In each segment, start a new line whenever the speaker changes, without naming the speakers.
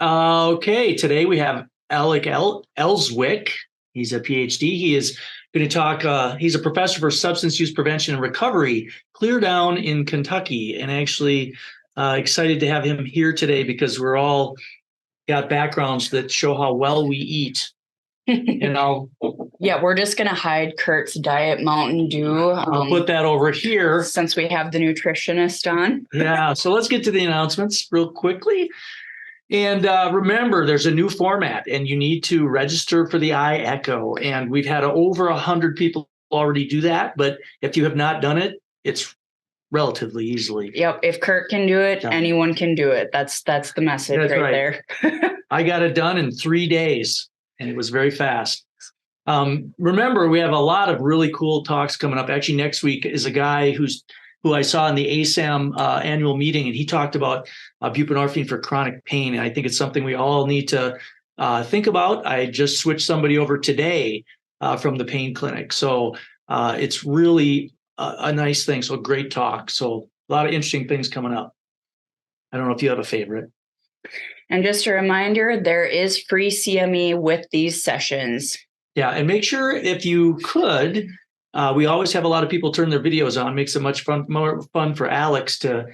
Okay, today we have Alec Ellswick. He's a PhD. He is going to talk. He's a professor for substance use prevention and recovery, clear down in Kentucky, and actually excited to have him here today because we're all got backgrounds that show how well we eat. And
Yeah, we're just going to hide Kurt's Diet Mountain Dew.
I'll put that over here.
Since we have the nutritionist on.
Yeah, so let's get to the announcements real quickly. And remember, there's a new format, and you need to register for the iEcho. And we've had over 100 people already do that. But if you have not done it, it's relatively easily.
Yep. If Kurt can do it, anyone can do it. That's the message right there.
I got it done in 3 days, and it was very fast. Remember, we have a lot of really cool talks coming up. Actually, next week is a guy who I saw in the ASAM annual meeting, and he talked about buprenorphine for chronic pain. And I think it's something we all need to think about. I just switched somebody over today from the pain clinic. So it's really a nice thing. So great talk. So a lot of interesting things coming up. I don't know if you have a favorite.
And just a reminder, there is free CME with these sessions.
Yeah, and make sure if you could, we always have a lot of people turn their videos on. Makes it much more fun for Alex to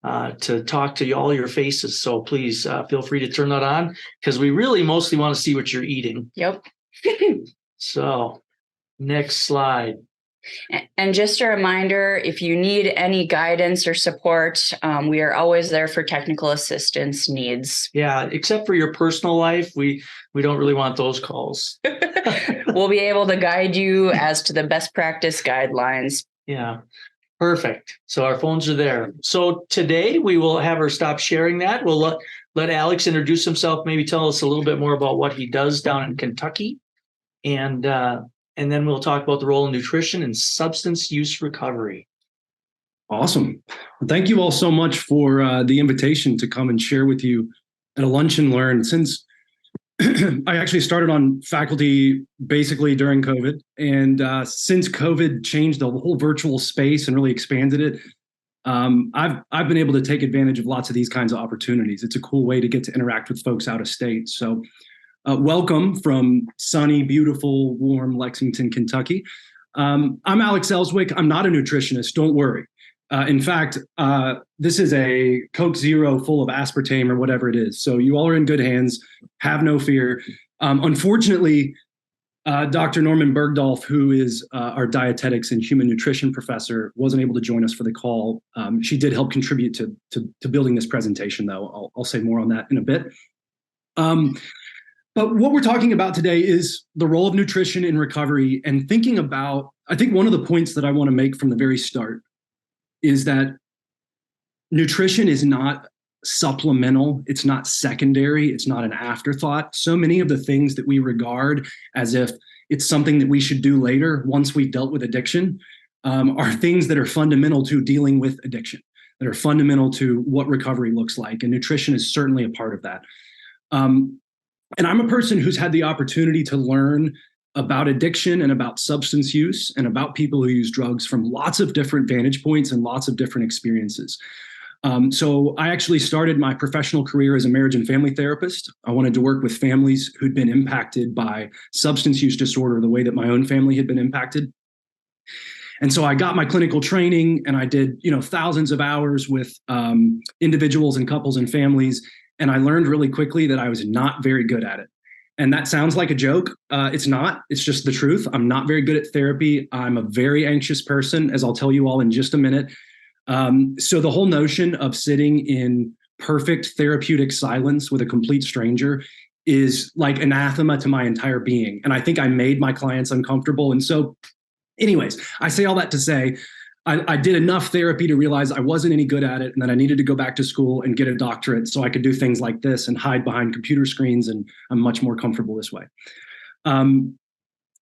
talk to all your faces. So please feel free to turn that on because we really mostly want to see what you're eating.
Yep.
So next slide.
And just a reminder, if you need any guidance or support, we are always there for technical assistance needs.
Yeah, except for your personal life, we don't really want those calls.
We'll be able to guide you as to the best practice guidelines.
Yeah, perfect. So our phones are there. So today we will have her stop sharing that. We'll let Alex introduce himself, maybe tell us a little bit more about what he does down in Kentucky. And then we'll talk about the role of nutrition and substance use recovery.
Awesome. Well, thank you all so much for the invitation to come and share with you at a Lunch and Learn. Since I actually started on faculty basically during COVID, and since COVID changed the whole virtual space and really expanded it, I've been able to take advantage of lots of these kinds of opportunities. It's a cool way to get to interact with folks out of state. So welcome from sunny, beautiful, warm Lexington, Kentucky. I'm Alex Ellswick. I'm not a nutritionist. Don't worry. In fact, this is a Coke Zero full of aspartame or whatever it is. So you all are in good hands. Have no fear. Unfortunately, Dr. Norman Bergdorf, who is our dietetics and human nutrition professor, wasn't able to join us for the call. She did help contribute to building this presentation, though. I'll say more on that in a bit. But what we're talking about today is the role of nutrition in recovery and thinking about, I think one of the points that I want to make from the very start is that nutrition is not supplemental. It's not secondary. It's not an afterthought. So many of the things that we regard as if it's something that we should do later once we've dealt with addiction are things that are fundamental to dealing with addiction, that are fundamental to what recovery looks like. And nutrition is certainly a part of that. And I'm a person who's had the opportunity to learn about addiction and about substance use and about people who use drugs from lots of different vantage points and lots of different experiences. So I actually started my professional career as a marriage and family therapist. I wanted to work with families who'd been impacted by substance use disorder the way that my own family had been impacted. And so I got my clinical training and I did, thousands of hours with individuals and couples and families. And I learned really quickly that I was not very good at it. And that sounds like a joke. It's not. It's just the truth. I'm not very good at therapy. I'm a very anxious person, as I'll tell you all in just a minute. So the whole notion of sitting in perfect therapeutic silence with a complete stranger is like anathema to my entire being. And I think I made my clients uncomfortable. And so anyways, I say all that to say, I did enough therapy to realize I wasn't any good at it and that I needed to go back to school and get a doctorate so I could do things like this and hide behind computer screens, and I'm much more comfortable this way.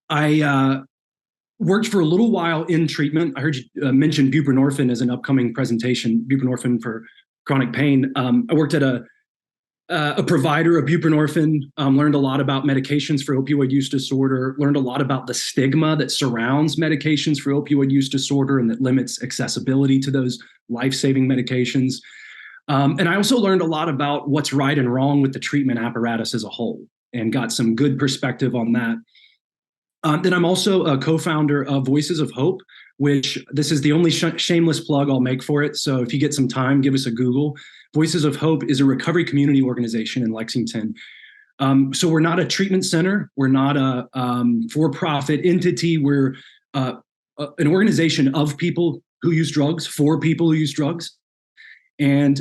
I worked for a little while in treatment. I heard you mention buprenorphine as an upcoming presentation, buprenorphine for chronic pain. I worked at a provider of buprenorphine, learned a lot about medications for opioid use disorder, learned a lot about the stigma that surrounds medications for opioid use disorder and that limits accessibility to those life-saving medications. And I also learned a lot about what's right and wrong with the treatment apparatus as a whole, and got some good perspective on that. Then I'm also a co-founder of Voices of Hope, which this is the only shameless plug I'll make for it. So if you get some time, give us a Google. Voices of Hope is a recovery community organization in Lexington. So we're not a treatment center. We're not a for-profit entity. We're an organization of people who use drugs for people who use drugs. And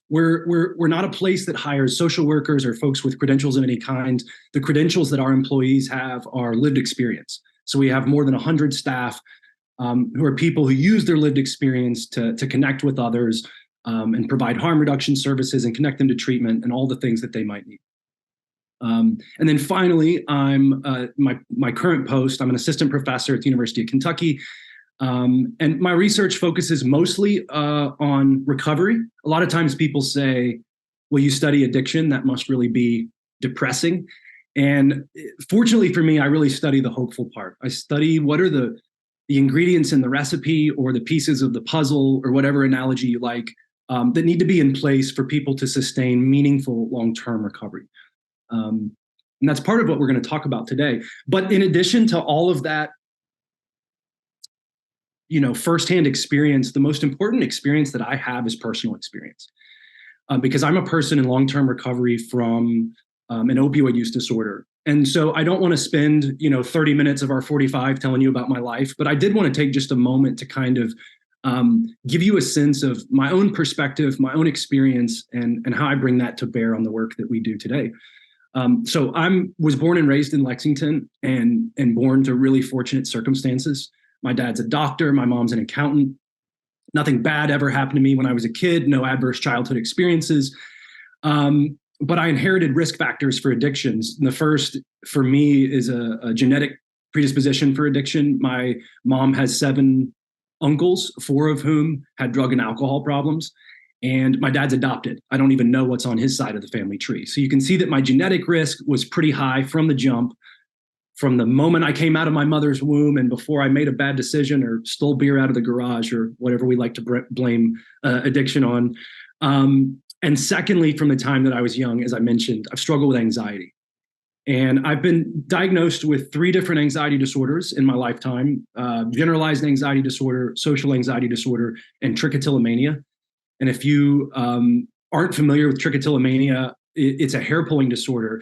we're not a place that hires social workers or folks with credentials of any kind. The credentials that our employees have are lived experience. So we have more than 100 staff who are people who use their lived experience to connect with others and provide harm reduction services and connect them to treatment and all the things that they might need. And then finally, I'm my current post, I'm an assistant professor at the University of Kentucky. And my research focuses mostly on recovery. A lot of times people say, well, you study addiction, that must really be depressing. And fortunately for me, I really study the hopeful part. I study what are the ingredients in the recipe or the pieces of the puzzle or whatever analogy you like that need to be in place for people to sustain meaningful long-term recovery. And that's part of what we're going to talk about today. But in addition to all of that, firsthand experience, the most important experience that I have is personal experience. Because I'm a person in long-term recovery from an opioid use disorder. And so I don't want to spend, 30 minutes of our 45 telling you about my life, but I did want to take just a moment to kind of give you a sense of my own perspective, my own experience, and how I bring that to bear on the work that we do today. So I was born and raised in Lexington and born to really fortunate circumstances. My dad's a doctor. My mom's an accountant. Nothing bad ever happened to me when I was a kid. No adverse childhood experiences. But I inherited risk factors for addictions. And the first for me is a genetic predisposition for addiction. My mom has 7 uncles, 4 of whom had drug and alcohol problems. And my dad's adopted. I don't even know what's on his side of the family tree. So you can see that my genetic risk was pretty high from the jump. From the moment I came out of my mother's womb and before I made a bad decision or stole beer out of the garage or whatever we like to blame addiction on. And secondly, from the time that I was young, as I mentioned, I've struggled with anxiety. And I've been diagnosed with 3 different anxiety disorders in my lifetime: generalized anxiety disorder, social anxiety disorder, and trichotillomania. And if you aren't familiar with trichotillomania, it's a hair-pulling disorder.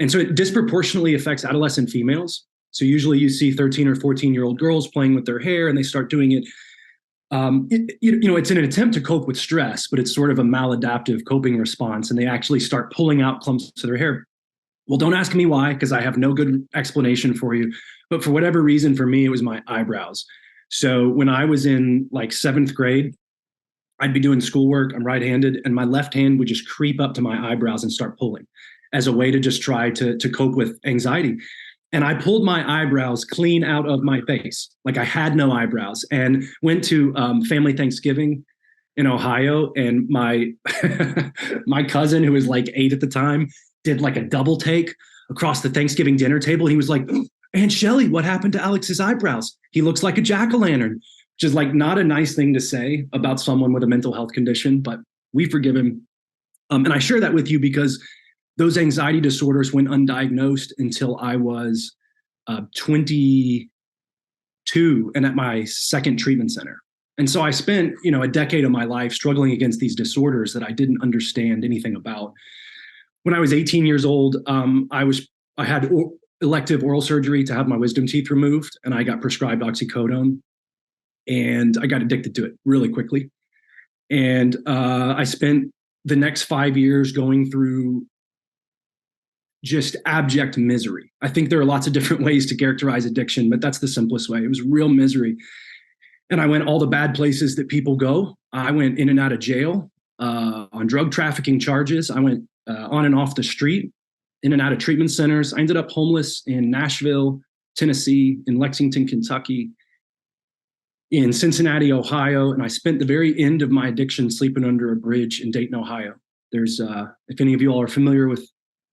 And so it disproportionately affects adolescent females. So usually you see 13 or 14-year-old girls playing with their hair and they start doing it. It's an attempt to cope with stress, but it's sort of a maladaptive coping response. And they actually start pulling out clumps of their hair. Well, don't ask me why, because I have no good explanation for you. But for whatever reason, for me, it was my eyebrows. So when I was in like 7th grade, I'd be doing schoolwork, I'm right-handed, and my left hand would just creep up to my eyebrows and start pulling as a way to just try to cope with anxiety. And I pulled my eyebrows clean out of my face. Like I had no eyebrows, and went to family Thanksgiving in Ohio. And my my cousin, who was like 8 at the time, did like a double take across the Thanksgiving dinner table. He was like, Aunt Shelley, what happened to Alex's eyebrows? He looks like a jack-o'-lantern, which is like not a nice thing to say about someone with a mental health condition, but we forgive him. And I share that with you because those anxiety disorders went undiagnosed until I was 22 and at my second treatment center. And so I spent, a decade of my life struggling against these disorders that I didn't understand anything about. When I was 18 years old, I had elective oral surgery to have my wisdom teeth removed, and I got prescribed oxycodone, and I got addicted to it really quickly. And I spent the next 5 years going through just abject misery. I think there are lots of different ways to characterize addiction, but that's the simplest way. It was real misery. And I went all the bad places that people go. I went in and out of jail on drug trafficking charges. I went on and off the street, in and out of treatment centers. I ended up homeless in Nashville, Tennessee, in Lexington, Kentucky, in Cincinnati, Ohio. And I spent the very end of my addiction sleeping under a bridge in Dayton, Ohio. There's, if any of you all are familiar with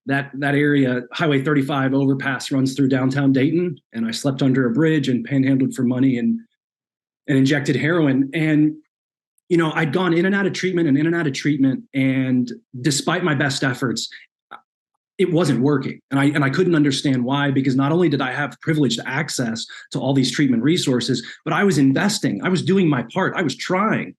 that area, Highway 35 overpass runs through downtown Dayton, and I slept under a bridge and panhandled for money and injected heroin. And I'd gone in and out of treatment and in and out of treatment. And despite my best efforts, it wasn't working. And I couldn't understand why, because not only did I have privileged access to all these treatment resources, but I was investing. I was doing my part. I was trying.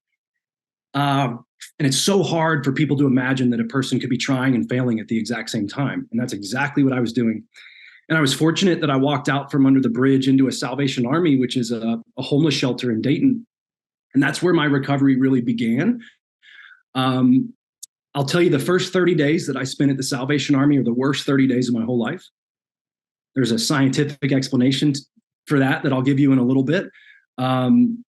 And it's so hard for people to imagine that a person could be trying and failing at the exact same time. And that's exactly what I was doing. And I was fortunate that I walked out from under the bridge into a Salvation Army, which is a homeless shelter in Dayton. And that's where my recovery really began. I'll tell you, the first 30 days that I spent at the Salvation Army are the worst 30 days of my whole life. There's a scientific explanation for that I'll give you in a little bit. And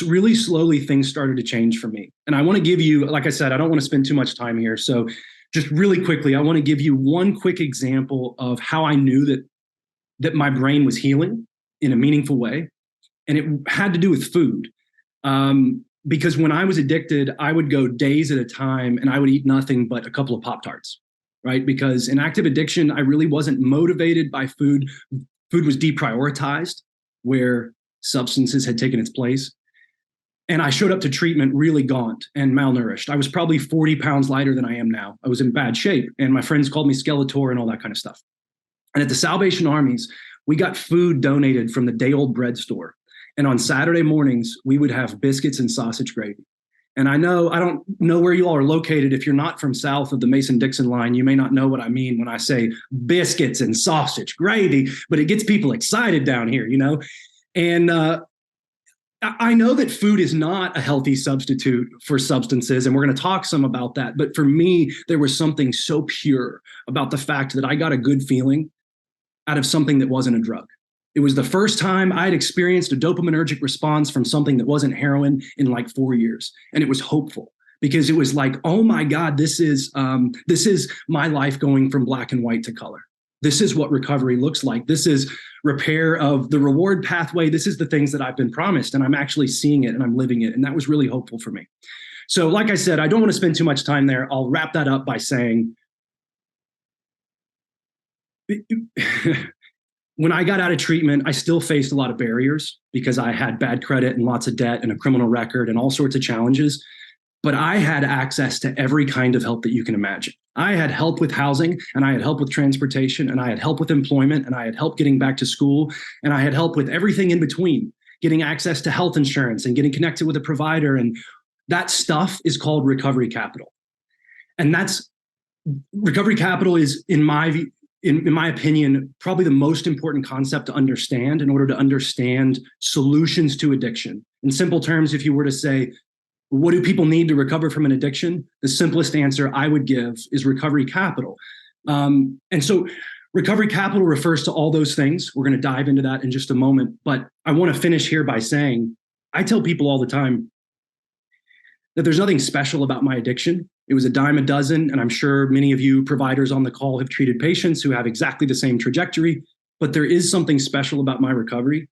really slowly things started to change for me. And I want to give you, like I said, I don't want to spend too much time here. So just really quickly, I want to give you one quick example of how I knew that my brain was healing in a meaningful way. And it had to do with food. Because when I was addicted, I would go days at a time and I would eat nothing but a couple of Pop-Tarts, right? Because in active addiction, I really wasn't motivated by food. Food was deprioritized where substances had taken its place. And I showed up to treatment really gaunt and malnourished. I was probably 40 pounds lighter than I am now. I was in bad shape. And my friends called me Skeletor and all that kind of stuff. And at the Salvation Armies, we got food donated from the day-old bread store. And on Saturday mornings, we would have biscuits and sausage gravy. And I don't know where you all are located. If you're not from south of the Mason-Dixon line, you may not know what I mean when I say biscuits and sausage gravy, but it gets people excited down here, And I know that food is not a healthy substitute for substances, and we're going to talk some about that. But for me, there was something so pure about the fact that I got a good feeling out of something that wasn't a drug. It was the first time I had experienced a dopaminergic response from something that wasn't heroin in like 4 years. And it was hopeful because it was like, oh my God, this is my life going from black and white to color. This is what recovery looks like. This is repair of the reward pathway. This is the things that I've been promised, and I'm actually seeing it and I'm living it. And that was really hopeful for me. So like I said, I don't want to spend too much time there. I'll wrap that up by saying, when I got out of treatment, I still faced a lot of barriers because I had bad credit and lots of debt and a criminal record and all sorts of challenges. But I had access to every kind of help that you can imagine. I had help with housing, and I had help with transportation, and I had help with employment, and I had help getting back to school, and I had help with everything in between, getting access to health insurance and getting connected with a provider. And that stuff is called recovery capital. And recovery capital is, in my opinion, probably the most important concept to understand in order to understand solutions to addiction. In simple terms, if you were to say, what do people need to recover from an addiction? The simplest answer I would give is recovery capital. And so recovery capital refers to all those things. We're going to dive into that in just a moment. But I want to finish here by saying, I tell people all the time that there's nothing special about my addiction. It was a dime a dozen, and I'm sure many of you providers on the call have treated patients who have exactly the same trajectory, but there is something special about my recovery,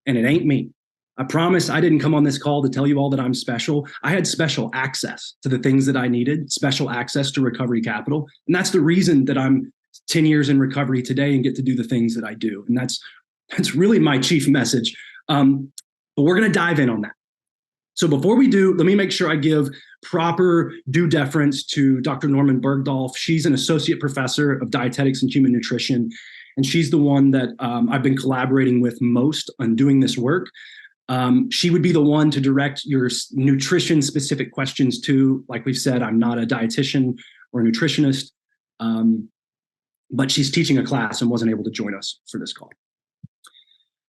and it ain't me. I promise I didn't come on this call to tell you all that I'm special. I had special access to the things that I needed, special access to recovery capital, and that's the reason that I'm 10 years in recovery today and get to do the things that I do, and that's really my chief message. But we're going to dive in on that. So before we do, let me make sure I give proper due deference to Dr. Norman Bergdorf. She's an associate professor of dietetics and human nutrition, and she's the one that I've been collaborating with most on doing this work. She would be the one to direct your nutrition-specific questions to. Like we've said, I'm not a dietitian or a nutritionist, but she's teaching a class and wasn't able to join us for this call.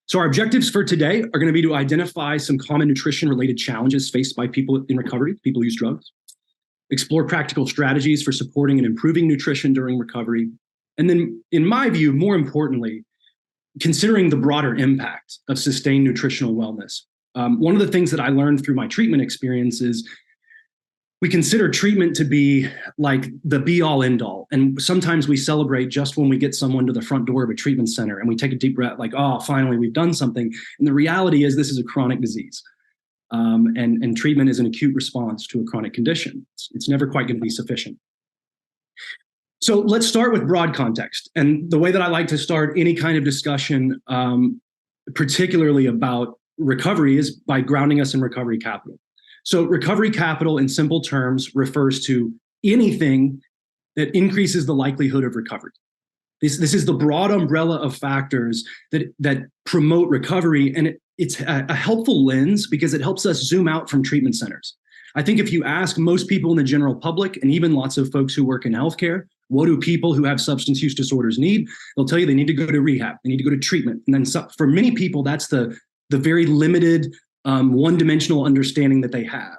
So our objectives for today are going to be to identify some common nutrition-related challenges faced by people in recovery, people who use drugs, explore practical strategies for supporting and improving nutrition during recovery, and then, in my view, more importantly, considering the broader impact of sustained nutritional wellness. One of the things that I learned through my treatment experience is we consider treatment to be like the be-all, end-all. And sometimes we celebrate just when we get someone to the front door of a treatment center and we take a deep breath like, oh, finally, we've done something. And the reality is this is a chronic disease. And treatment is an acute response to a chronic condition. It's never quite going to be sufficient. So let's start with broad context. And the way that I like to start any kind of discussion, particularly about recovery, is by grounding us in recovery capital. So recovery capital in simple terms refers to anything that increases the likelihood of recovery. This is the broad umbrella of factors that promote recovery, and it's a helpful lens because it helps us zoom out from treatment centers. I think if you ask most people in the general public, and even lots of folks who work in healthcare, what do people who have substance use disorders need? They'll tell you they need to go to rehab, they need to go to treatment. And then for many people, that's the very limited, one-dimensional understanding that they have.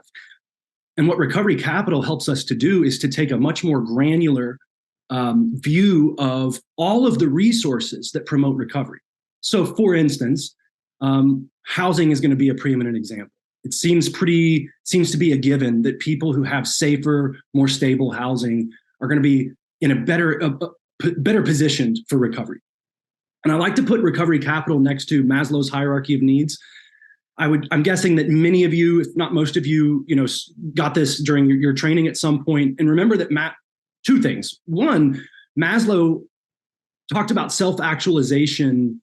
And what recovery capital helps us to do is to take a much more granular view of all of the resources that promote recovery. So for instance, housing is going to be a preeminent example. It seems to be a given that people who have safer, more stable housing are going to be in a better positioned for recovery. And I like to put recovery capital next to Maslow's hierarchy of needs. I'm guessing that many of you, if not most of you, got this during your training at some point. And remember that two things. One, Maslow talked about self-actualization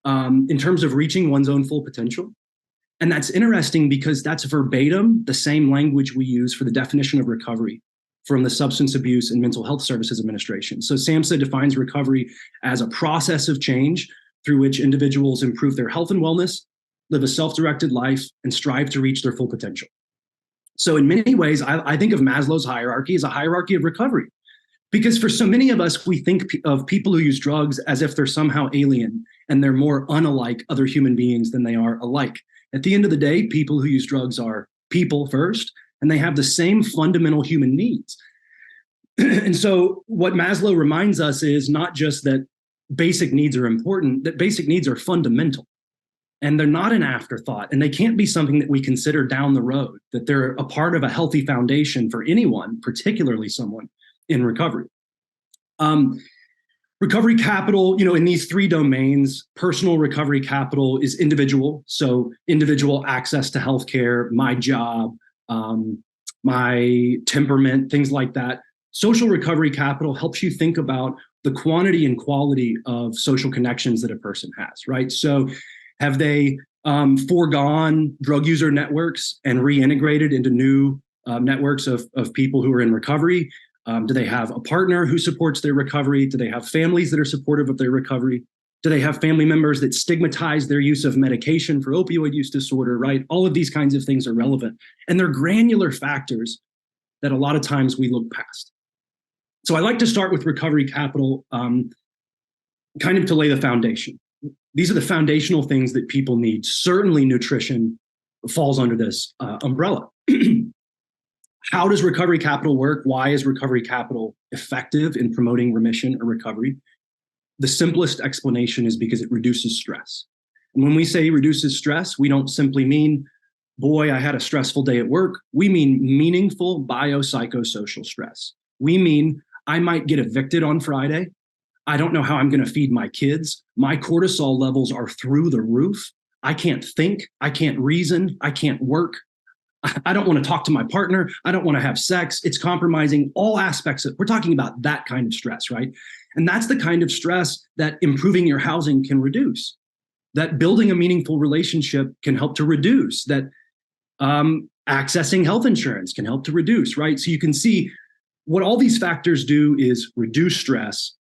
in terms of reaching one's own full potential. And that's interesting because that's verbatim the same language we use for the definition of recovery from the Substance Abuse and Mental Health Services Administration. So SAMHSA defines recovery as a process of change through which individuals improve their health and wellness, live a self-directed life, and strive to reach their full potential. So in many ways, I think of Maslow's hierarchy as a hierarchy of recovery. Because for so many of us, we think of people who use drugs as if they're somehow alien and they're more unlike other human beings than they are alike. At the end of the day, people who use drugs are people first, and they have the same fundamental human needs. And so what Maslow reminds us is not just that basic needs are important, that basic needs are fundamental. And they're not an afterthought, and they can't be something that we consider down the road, that they're a part of a healthy foundation for anyone, particularly someone in recovery. Recovery capital, in these three domains, personal recovery capital is individual. So individual access to healthcare, my job, my temperament, things like that. Social recovery capital helps you think about the quantity and quality of social connections that a person has, right? So have they foregone drug user networks and reintegrated into new networks of people who are in recovery? Do they have a partner who supports their recovery? Do they have families that are supportive of their recovery? Do they have family members that stigmatize their use of medication for opioid use disorder, right? All of these kinds of things are relevant. And they're granular factors that a lot of times we look past. So I like to start with recovery capital kind of to lay the foundation. These are the foundational things that people need. Certainly nutrition falls under this umbrella. How does recovery capital work? Why is recovery capital effective in promoting remission or recovery? The simplest explanation is because it reduces stress. And when we say reduces stress, we don't simply mean, boy, I had a stressful day at work. We mean meaningful biopsychosocial stress. We mean I might get evicted on Friday. I don't know how I'm going to feed my kids. My cortisol levels are through the roof. I can't think. I can't reason. I can't work. I don't want to talk to my partner. I don't want to have sex. It's compromising all aspects of, we're talking about that kind of stress, right? And that's the kind of stress that improving your housing can reduce, that building a meaningful relationship can help to reduce, that accessing health insurance can help to reduce, right? So you can see what all these factors do is reduce stress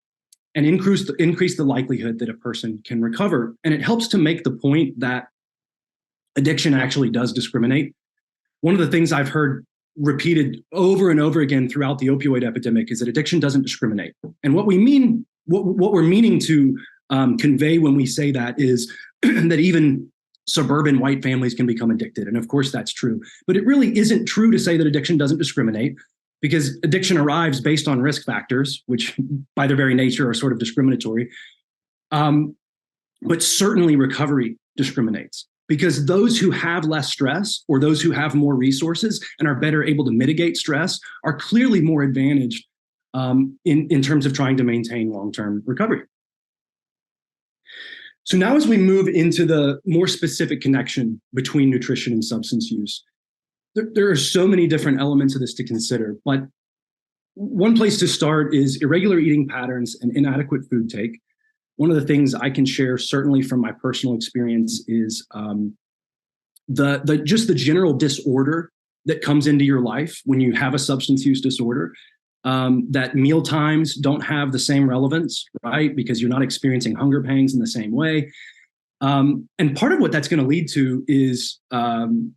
and increase the likelihood that a person can recover. And it helps to make the point that addiction actually does discriminate. One of the things I've heard repeated over and over again throughout the opioid epidemic is that addiction doesn't discriminate. And what we mean, what we're meaning to convey when we say that is that even suburban white families can become addicted. And of course that's true, but it really isn't true to say that addiction doesn't discriminate, because addiction arrives based on risk factors, which by their very nature are sort of discriminatory. But certainly recovery discriminates, because those who have less stress or those who have more resources and are better able to mitigate stress are clearly more advantaged in terms of trying to maintain long-term recovery. So now as we move into the more specific connection between nutrition and substance use, there are so many different elements of this to consider, but one place to start is irregular eating patterns and inadequate food take. One of the things I can share, certainly from my personal experience, is just the general disorder that comes into your life when you have a substance use disorder, that meal times don't have the same relevance, right? Because you're not experiencing hunger pangs in the same way. And part of what that's going to lead to is kind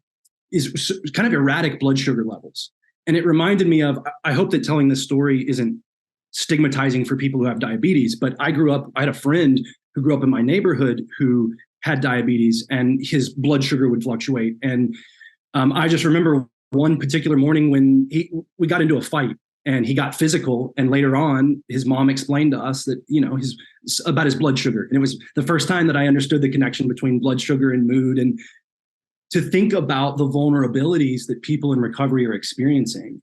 of erratic blood sugar levels. And it reminded me of, I hope that telling this story isn't stigmatizing for people who have diabetes, but I had a friend who grew up in my neighborhood who had diabetes, and his blood sugar would fluctuate. And I just remember one particular morning when we got into a fight and he got physical. And later on, his mom explained to us that, about his blood sugar. And it was the first time that I understood the connection between blood sugar and mood, and to think about the vulnerabilities that people in recovery are experiencing.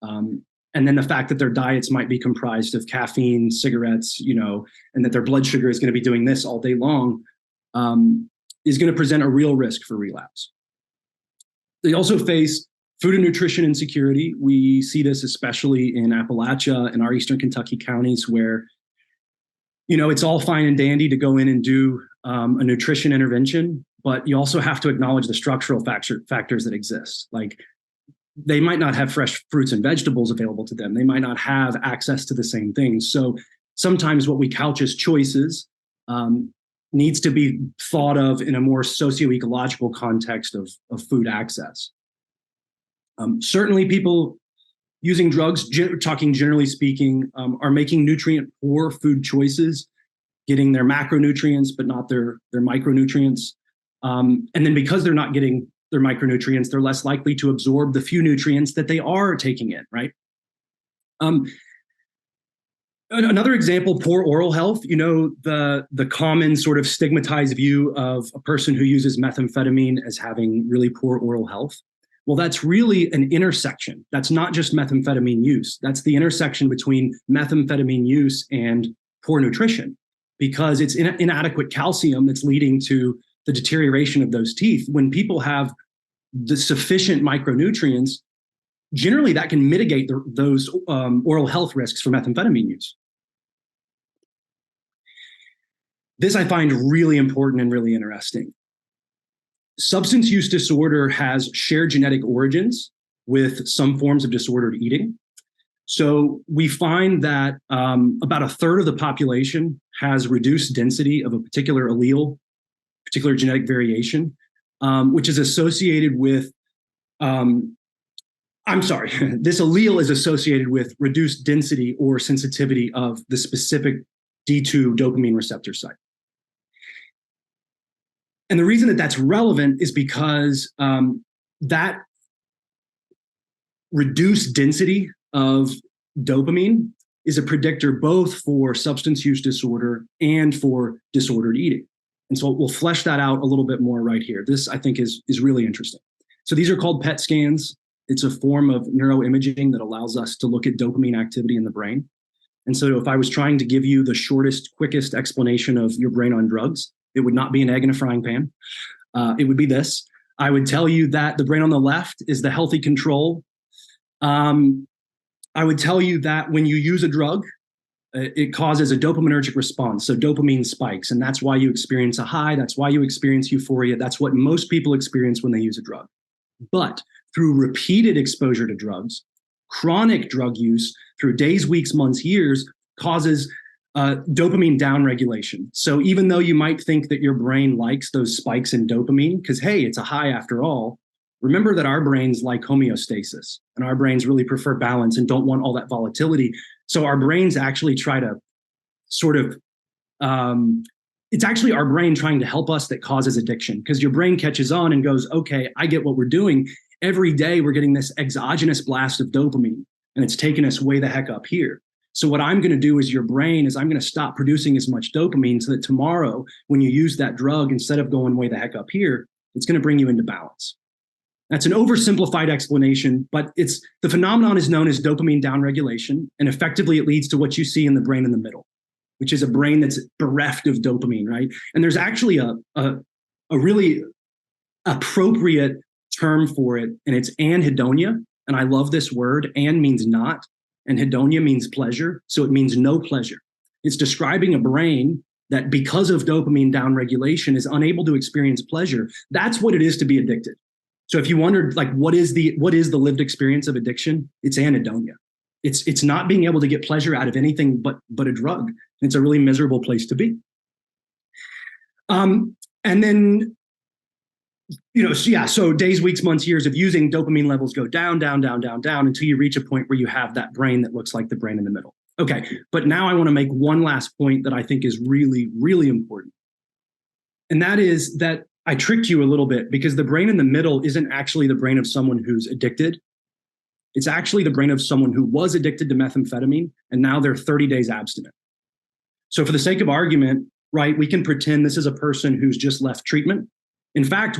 And then the fact that their diets might be comprised of caffeine, cigarettes, and that their blood sugar is going to be doing this all day long, is going to present a real risk for relapse. They also face food and nutrition insecurity. We see this especially in Appalachia and our Eastern Kentucky counties where, it's all fine and dandy to go in and do a nutrition intervention, but you also have to acknowledge the structural factors that exist. Like, they might not have fresh fruits and vegetables available to them. They might not have access to the same things. So sometimes what we couch as choices needs to be thought of in a more socio-ecological context of food access. Certainly people using drugs, talking generally speaking, are making nutrient poor food choices, getting their macronutrients, but not their micronutrients. And then because they're not getting their micronutrients, they're less likely to absorb the few nutrients that they are taking in, right? Another example, poor oral health, the common sort of stigmatized view of a person who uses methamphetamine as having really poor oral health. Well, that's really an intersection. That's not just methamphetamine use. That's the intersection between methamphetamine use and poor nutrition, because it's inadequate calcium that's leading to the deterioration of those teeth. When people have the sufficient micronutrients, generally that can mitigate those oral health risks for methamphetamine use. This I find really important and really interesting. Substance use disorder has shared genetic origins with some forms of disordered eating. So we find that about a third of the population has reduced density of a particular allele, particular genetic variation, which is associated with, this allele is associated with reduced density or sensitivity of the specific D2 dopamine receptor site. And the reason that that's relevant is because that reduced density of dopamine is a predictor both for substance use disorder and for disordered eating. And so we'll flesh that out a little bit more right here. This, I think, is really interesting. So these are called PET scans. It's a form of neuroimaging that allows us to look at dopamine activity in the brain. And so if I was trying to give you the shortest, quickest explanation of your brain on drugs, it would not be an egg in a frying pan. It would be this. I would tell you that the brain on the left is the healthy control. I would tell you that when you use a drug, it causes a dopaminergic response. So dopamine spikes, and that's why you experience a high. That's why you experience euphoria. That's what most people experience when they use a drug. But through repeated exposure to drugs, chronic drug use through days, weeks, months, years causes dopamine downregulation. So even though you might think that your brain likes those spikes in dopamine, because, hey, it's a high after all, remember that our brains like homeostasis, and our brains really prefer balance and don't want all that volatility. So our brains actually try to sort of, it's actually our brain trying to help us that causes addiction, because your brain catches on and goes, okay, I get what we're doing. Every day we're getting this exogenous blast of dopamine, and it's taking us way the heck up here. So what I'm going to do as your brain is I'm going to stop producing as much dopamine so that tomorrow when you use that drug, instead of going way the heck up here, it's going to bring you into balance. That's an oversimplified explanation, but the phenomenon is known as dopamine downregulation, and effectively it leads to what you see in the brain in the middle, which is a brain that's bereft of dopamine, right? And there's actually a really appropriate term for it, and it's anhedonia. And I love this word. An means not, and hedonia means pleasure. So it means no pleasure. It's describing a brain that, because of dopamine downregulation, is unable to experience pleasure. That's what it is to be addicted. So if you wondered, like, what is the lived experience of addiction? It's anhedonia. It's not being able to get pleasure out of anything but a drug. It's a really miserable place to be. And then, so days, weeks, months, years of using, dopamine levels go down, down, down, down, down until you reach a point where you have that brain that looks like the brain in the middle. Okay, but now I want to make one last point that I think is really, really important. And that is that I tricked you a little bit, because the brain in the middle isn't actually the brain of someone who's addicted. It's actually the brain of someone who was addicted to methamphetamine and now they're 30 days abstinent. So for the sake of argument, right, we can pretend this is a person who's just left treatment. In fact,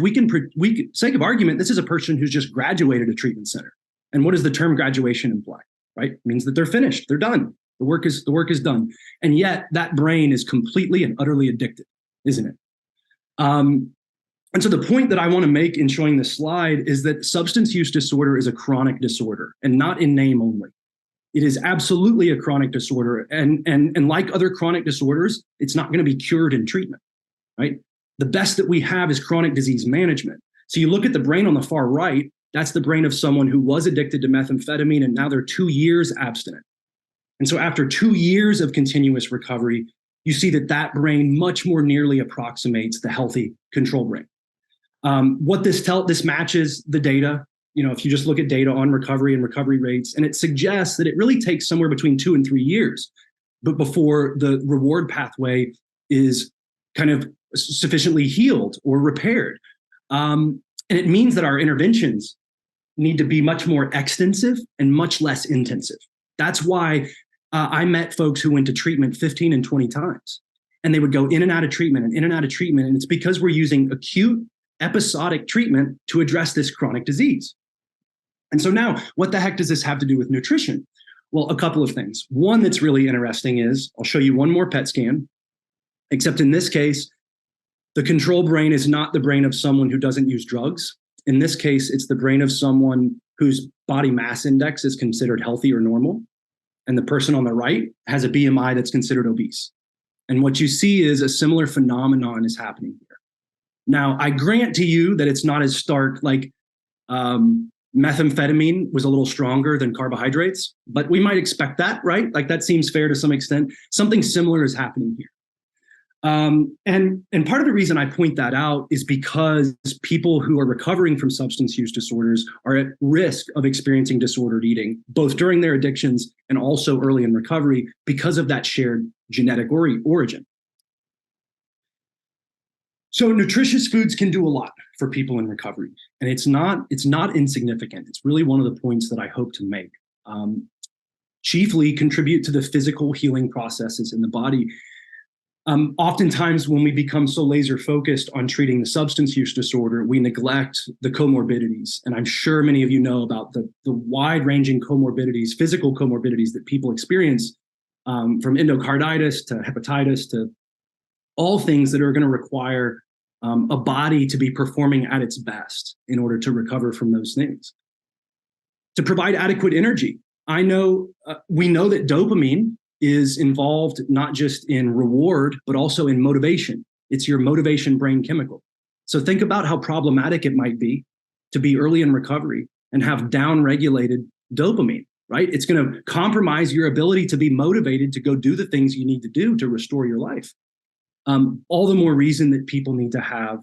sake of argument, this is a person who's just graduated a treatment center. And what does the term graduation imply, right? It means that they're finished, they're done. The work is done. And yet that brain is completely and utterly addicted, isn't it? And so the point that I want to make in showing this slide is that substance use disorder is a chronic disorder, and not in name only. It is absolutely a chronic disorder. And like other chronic disorders, it's not going to be cured in treatment, right? The best that we have is chronic disease management. So you look at the brain on the far right, that's the brain of someone who was addicted to methamphetamine, and now they're 2 years abstinent. And so after 2 years of continuous recovery, you see that brain much more nearly approximates the healthy control brain. What this matches the data, if you just look at data on recovery and recovery rates, and it suggests that it really takes somewhere between 2 and 3 years, but before the reward pathway is kind of sufficiently healed or repaired. And it means that our interventions need to be much more extensive and much less intensive. That's why I met folks who went to treatment 15 and 20 times, and they would go in and out of treatment and in and out of treatment. And it's because we're using acute episodic treatment to address this chronic disease. And so now, what the heck does this have to do with nutrition? Well, a couple of things. One that's really interesting is, I'll show you one more PET scan, except in this case, the control brain is not the brain of someone who doesn't use drugs. In this case, it's the brain of someone whose body mass index is considered healthy or normal. And the person on the right has a BMI that's considered obese. And what you see is a similar phenomenon is happening here. Now, I grant to you that it's not as stark, like methamphetamine was a little stronger than carbohydrates, but we might expect that, right? Like that seems fair to some extent. Something similar is happening here. And part of the reason I point that out is because people who are recovering from substance use disorders are at risk of experiencing disordered eating, both during their addictions and also early in recovery, because of that shared genetic origin. So nutritious foods can do a lot for people in recovery, and it's not insignificant. It's really one of the points that I hope to make. Chiefly contribute to the physical healing processes in the body. Oftentimes when we become so laser focused on treating the substance use disorder, we neglect the comorbidities. And I'm sure many of you know about the wide ranging comorbidities, physical comorbidities that people experience, from endocarditis to hepatitis to all things that are going to require a body to be performing at its best in order to recover from those things. To provide adequate energy. We know that dopamine is involved not just in reward, but also in motivation. It's your motivation brain chemical. So think about how problematic it might be to be early in recovery and have down-regulated dopamine, right? It's going to compromise your ability to be motivated to go do the things you need to do to restore your life. All the more reason that people need to have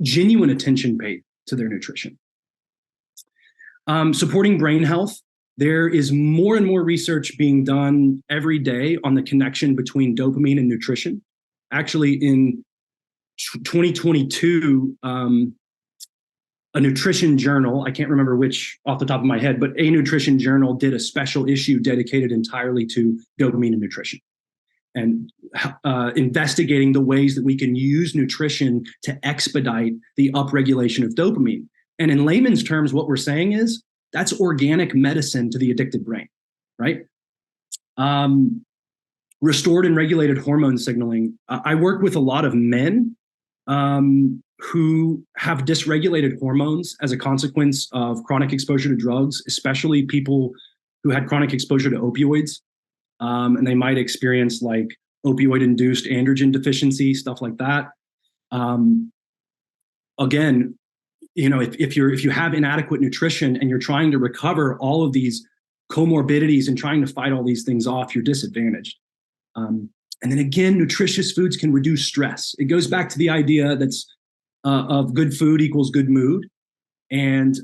genuine attention paid to their nutrition. Supporting brain health. There is more and more research being done every day on the connection between dopamine and nutrition. Actually, in 2022, a nutrition journal, I can't remember which off the top of my head, but a nutrition journal did a special issue dedicated entirely to dopamine and nutrition, and investigating the ways that we can use nutrition to expedite the upregulation of dopamine. And in layman's terms, what we're saying is that's organic medicine to the addicted brain, right? Restored and regulated hormone signaling. I work with a lot of men who have dysregulated hormones as a consequence of chronic exposure to drugs, especially people who had chronic exposure to opioids. And they might experience like opioid-induced androgen deficiency, stuff like that. again, if you have inadequate nutrition and you're trying to recover all of these comorbidities and trying to fight all these things off, you're disadvantaged. And then again, nutritious foods can reduce stress. It goes back to the idea that's of good food equals good mood. And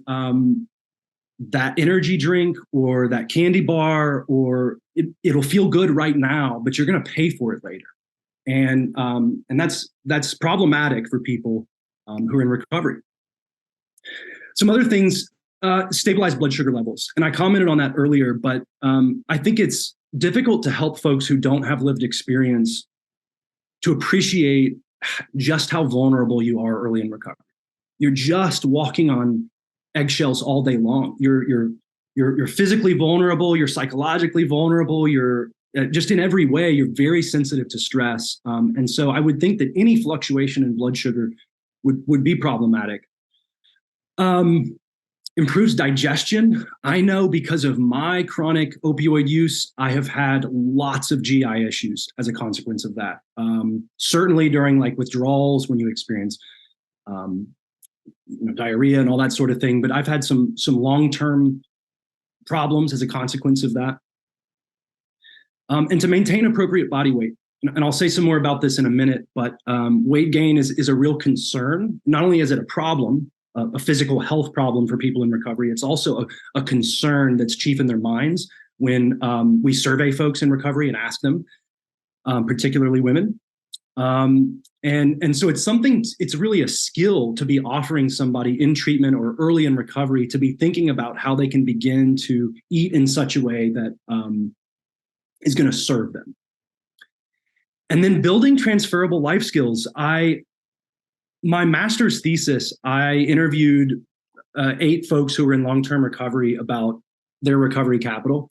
that energy drink or that candy bar, or it'll feel good right now, but you're going to pay for it later. And that's problematic for people who are in recovery. Some other things, stabilize blood sugar levels. And I commented on that earlier, but I think it's difficult to help folks who don't have lived experience to appreciate just how vulnerable you are early in recovery. You're just walking on eggshells all day long. You're physically vulnerable. You're psychologically vulnerable. You're just in every way, you're very sensitive to stress. And so I would think that any fluctuation in blood sugar would be problematic. Improves digestion. I know because of my chronic opioid use, I have had lots of GI issues as a consequence of that. Certainly during like withdrawals, when you experience diarrhea and all that sort of thing. But I've had some long-term problems as a consequence of that. And to maintain appropriate body weight. And I'll say some more about this in a minute, but weight gain is a real concern. Not only is it a problem, a physical health problem for people in recovery, it's also a concern that's chief in their minds when we survey folks in recovery and ask them, particularly women. And so it's really a skill to be offering somebody in treatment or early in recovery to be thinking about how they can begin to eat in such a way that is going to serve them. And then building transferable life skills. My master's thesis, I interviewed 8 folks who were in long-term recovery about their recovery capital.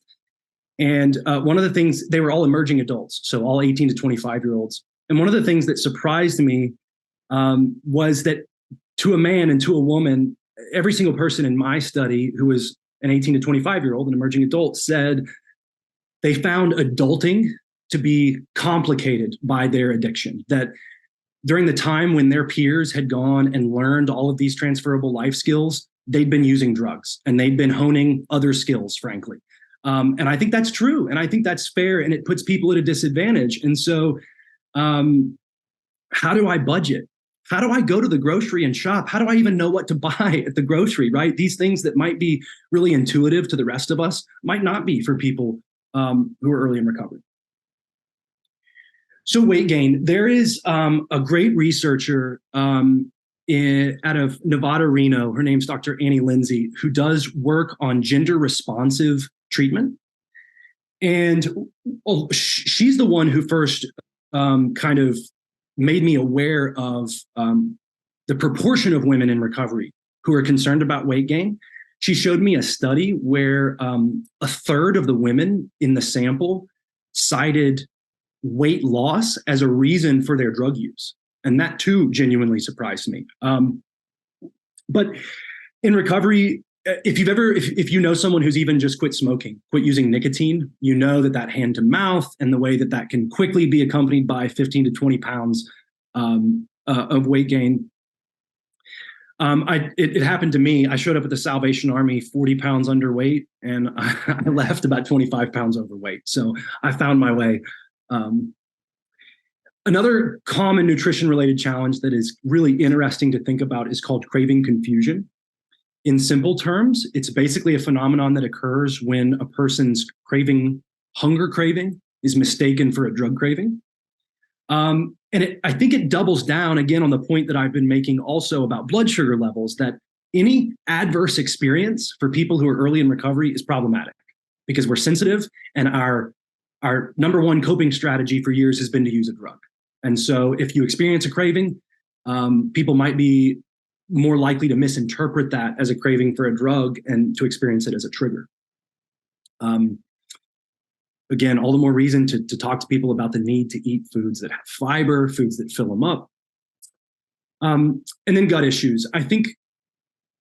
And one of the things, they were all emerging adults, so all 18 to 25-year-olds. And one of the things that surprised me was that to a man and to a woman, every single person in my study who was an 18 to 25-year-old, an emerging adult, said they found adulting to be complicated by their addiction, that during the time when their peers had gone and learned all of these transferable life skills, they'd been using drugs and they'd been honing other skills, frankly. And I think that's true. And I think that's fair. And it puts people at a disadvantage. And so how do I budget? How do I go to the grocery and shop? How do I even know what to buy at the grocery, right? These things that might be really intuitive to the rest of us might not be for people who are early in recovery. So weight gain, there is a great researcher out of Nevada, Reno. Her name's Dr. Annie Lindsay, who does work on gender responsive treatment. And she's the one who first kind of made me aware of the proportion of women in recovery who are concerned about weight gain. She showed me a study where a third of the women in the sample cited weight loss as a reason for their drug use. And that too genuinely surprised me. But in recovery, if you know someone who's even just quit smoking, quit using nicotine, you know that hand to mouth and the way that can quickly be accompanied by 15 to 20 pounds of weight gain. It happened to me. I showed up at the Salvation Army 40 pounds underweight, and I left about 25 pounds overweight. So I found my way. Another common nutrition-related challenge that is really interesting to think about is called craving confusion. In simple terms, it's basically a phenomenon that occurs when a person's hunger craving is mistaken for a drug craving. I think it doubles down again on the point that I've been making also about blood sugar levels, that any adverse experience for people who are early in recovery is problematic because we're sensitive, and our number one coping strategy for years has been to use a drug. And so if you experience a craving, people might be more likely to misinterpret that as a craving for a drug and to experience it as a trigger. Again, all the more reason to talk to people about the need to eat foods that have fiber, foods that fill them up. And then gut issues. I think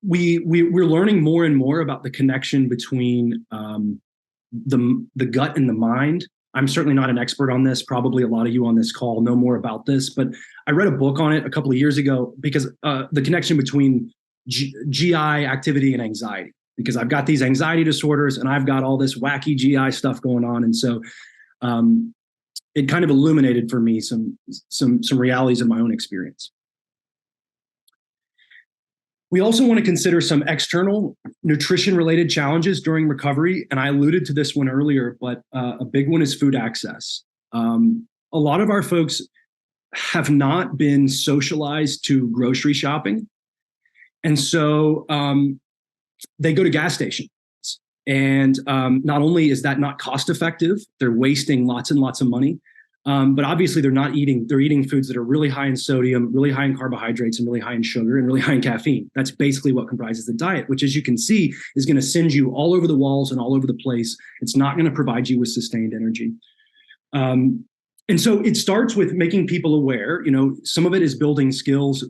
we're learning more and more about the connection between the gut and the mind. I'm certainly not an expert on this. Probably a lot of you on this call know more about this, but I read a book on it a couple of years ago because the connection between GI activity and anxiety, because I've got these anxiety disorders and I've got all this wacky GI stuff going on. And so it kind of illuminated for me some realities of my own experience. We also want to consider some external nutrition-related challenges during recovery, and I alluded to this one earlier, but a big one is food access. A lot of our folks have not been socialized to grocery shopping, and so they go to gas stations. And not only is that not cost-effective, they're wasting lots and lots of money, but obviously they're eating foods that are really high in sodium, really high in carbohydrates, and really high in sugar, and really high in caffeine. That's basically what comprises the diet, which, as you can see, is going to send you all over the walls and all over the place. It's not going to provide you with sustained energy. And so it starts with making people aware. Some of it is building skills.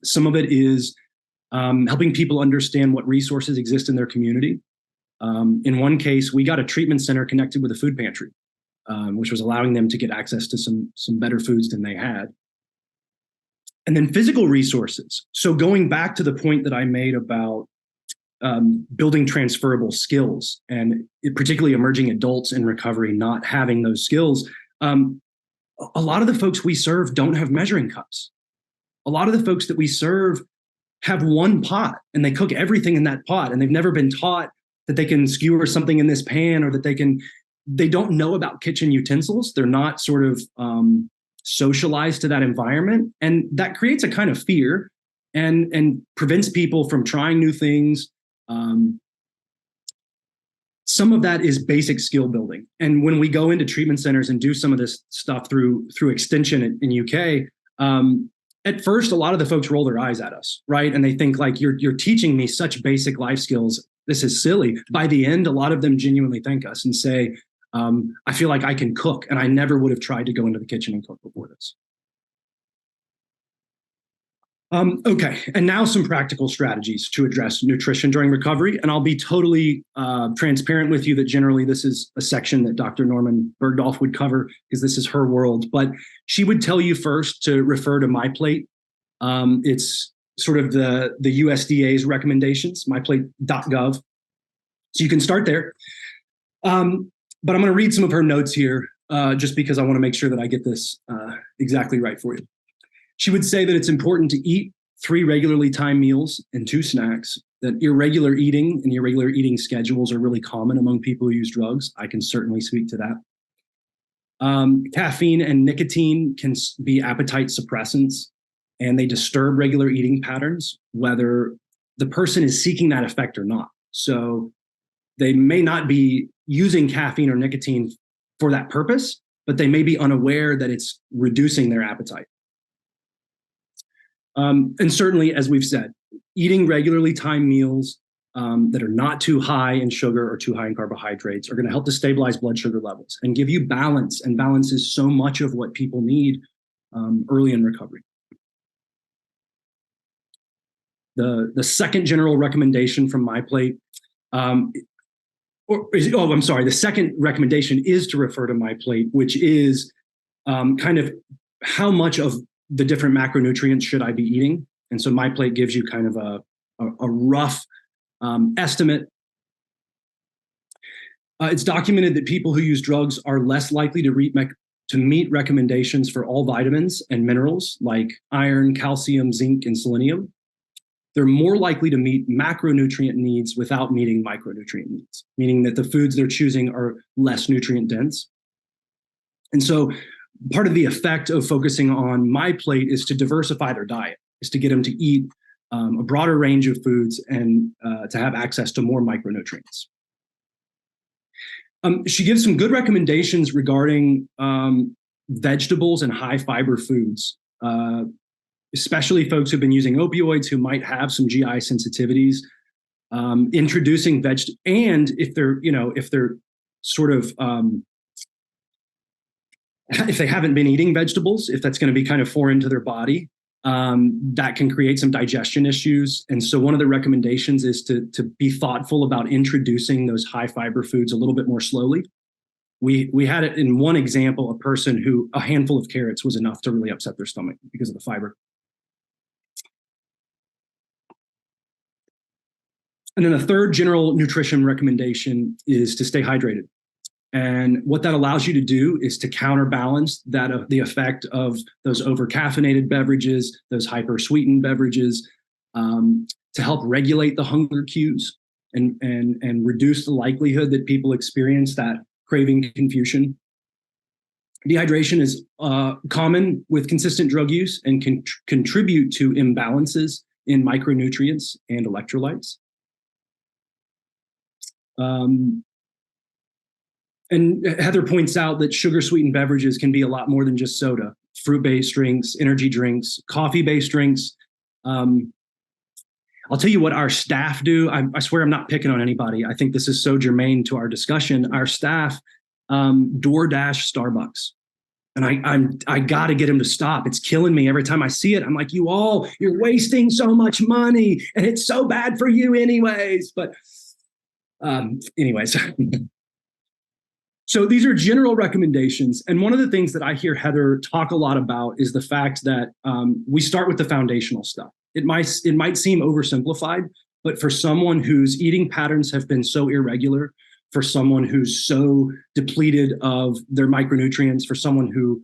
Some of it is helping people understand what resources exist in their community. In one case, we got a treatment center connected with a food pantry, which was allowing them to get access to some better foods than they had. And then physical resources. So going back to the point that I made about building transferable skills, and particularly emerging adults in recovery not having those skills, a lot of the folks we serve don't have measuring cups. A lot of the folks that we serve have one pot and they cook everything in that pot, and they've never been taught that they can skewer something in this pan, or that they don't know about kitchen utensils. They're not sort of socialized to that environment. And that creates a kind of fear and prevents people from trying new things. Some of that is basic skill building. And when we go into treatment centers and do some of this stuff through Extension in UK, at first, a lot of the folks roll their eyes at us, right? And they think like, you're teaching me such basic life skills. This is silly. By the end, a lot of them genuinely thank us and say, I feel like I can cook, and I never would have tried to go into the kitchen and cook before this. Okay, and now some practical strategies to address nutrition during recovery. And I'll be totally transparent with you that generally this is a section that Dr. Norman Bergdorf would cover, because this is her world. But she would tell you first to refer to MyPlate. It's sort of the USDA's recommendations, myplate.gov. So you can start there. But I'm going to read some of her notes here just because I want to make sure that I get this exactly right for you. She would say that it's important to eat 3 regularly timed meals and 2 snacks, that irregular eating and irregular eating schedules are really common among people who use drugs. I can certainly speak to that. Caffeine and nicotine can be appetite suppressants, and they disturb regular eating patterns, whether the person is seeking that effect or not. So they may not be using caffeine or nicotine for that purpose, but they may be unaware that it's reducing their appetite. And certainly, as we've said, eating regularly timed meals that are not too high in sugar or too high in carbohydrates are going to help to stabilize blood sugar levels and give you balance. And balance is so much of what people need early in recovery. The second general recommendation from MyPlate, the second recommendation is to refer to MyPlate, which is kind of how much of the different macronutrients should I be eating. And so MyPlate gives you kind of a rough estimate. It's documented that people who use drugs are less likely to meet recommendations for all vitamins and minerals like iron, calcium, zinc, and selenium. They're more likely to meet macronutrient needs without meeting micronutrient needs, meaning that the foods they're choosing are less nutrient dense. And so part of the effect of focusing on MyPlate is to diversify their diet, is to get them to eat a broader range of foods and to have access to more micronutrients. She gives some good recommendations regarding vegetables and high fiber foods, especially folks who've been using opioids who might have some GI sensitivities. Introducing and if they're sort of if they haven't been eating vegetables, if that's going to be kind of foreign to their body, that can create some digestion issues. And so one of the recommendations is to be thoughtful about introducing those high fiber foods a little bit more slowly. We had it in one example, a person who a handful of carrots was enough to really upset their stomach because of the fiber. And then the third general nutrition recommendation is to stay hydrated. And what that allows you to do is to counterbalance the effect of those over-caffeinated beverages, those hyper-sweetened beverages, to help regulate the hunger cues and reduce the likelihood that people experience that craving confusion. Dehydration is common with consistent drug use and can contribute to imbalances in micronutrients and electrolytes. And Heather points out that sugar-sweetened beverages can be a lot more than just soda. Fruit-based drinks, energy drinks, coffee-based drinks. I'll tell you what our staff do. I swear I'm not picking on anybody. I think this is so germane to our discussion. Our staff DoorDash Starbucks. And I got to get them to stop. It's killing me every time I see it. I'm like, you're wasting so much money and it's so bad for you anyways. But anyways. So these are general recommendations. And one of the things that I hear Heather talk a lot about is the fact that we start with the foundational stuff. It might seem oversimplified, but for someone whose eating patterns have been so irregular, for someone who's so depleted of their micronutrients, for someone who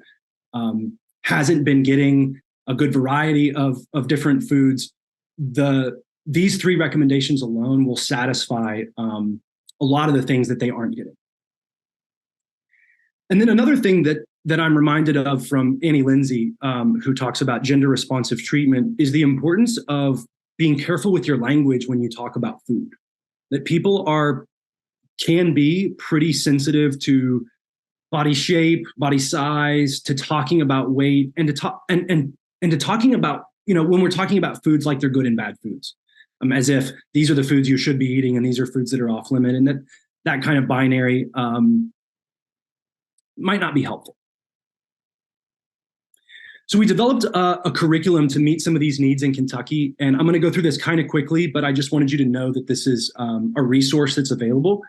hasn't been getting a good variety of different foods, these three recommendations alone will satisfy a lot of the things that they aren't getting. And then another thing that I'm reminded of from Annie Lindsay, who talks about gender responsive treatment, is the importance of being careful with your language when you talk about food. That people can be pretty sensitive to body shape, body size, to talking about weight, and to talking about, when we're talking about foods like they're good and bad foods, as if these are the foods you should be eating and these are foods that are off limit, and that kind of binary might not be helpful. So we developed a curriculum to meet some of these needs in Kentucky, and I'm going to go through this kind of quickly, but I just wanted you to know that this is a resource that's available.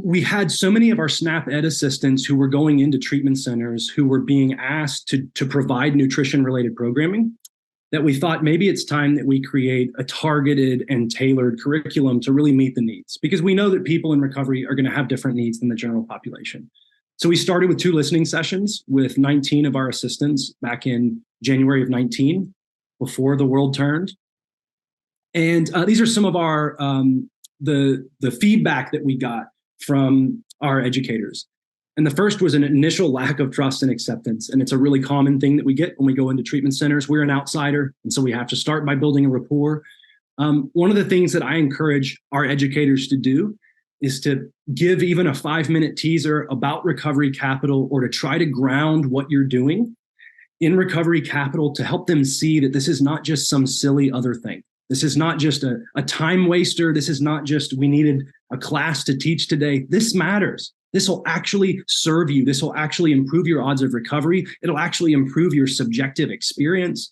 We had so many of our SNAP Ed assistants who were going into treatment centers who were being asked to provide nutrition-related programming that we thought maybe it's time that we create a targeted and tailored curriculum to really meet the needs, because we know that people in recovery are going to have different needs than the general population. So we started with 2 listening sessions with 19 of our assistants back in January of 19, before the world turned. And these are some of our the feedback that we got from our educators. And the first was an initial lack of trust and acceptance. And it's a really common thing that we get when we go into treatment centers. We're an outsider, and so we have to start by building a rapport. One of the things that I encourage our educators to do is to give even a 5-minute teaser about Recovery Capital, or to try to ground what you're doing in Recovery Capital to help them see that this is not just some silly other thing. This is not just a time waster. This is not just we needed a class to teach today. This matters. This will actually serve you. This will actually improve your odds of recovery. It'll actually improve your subjective experience,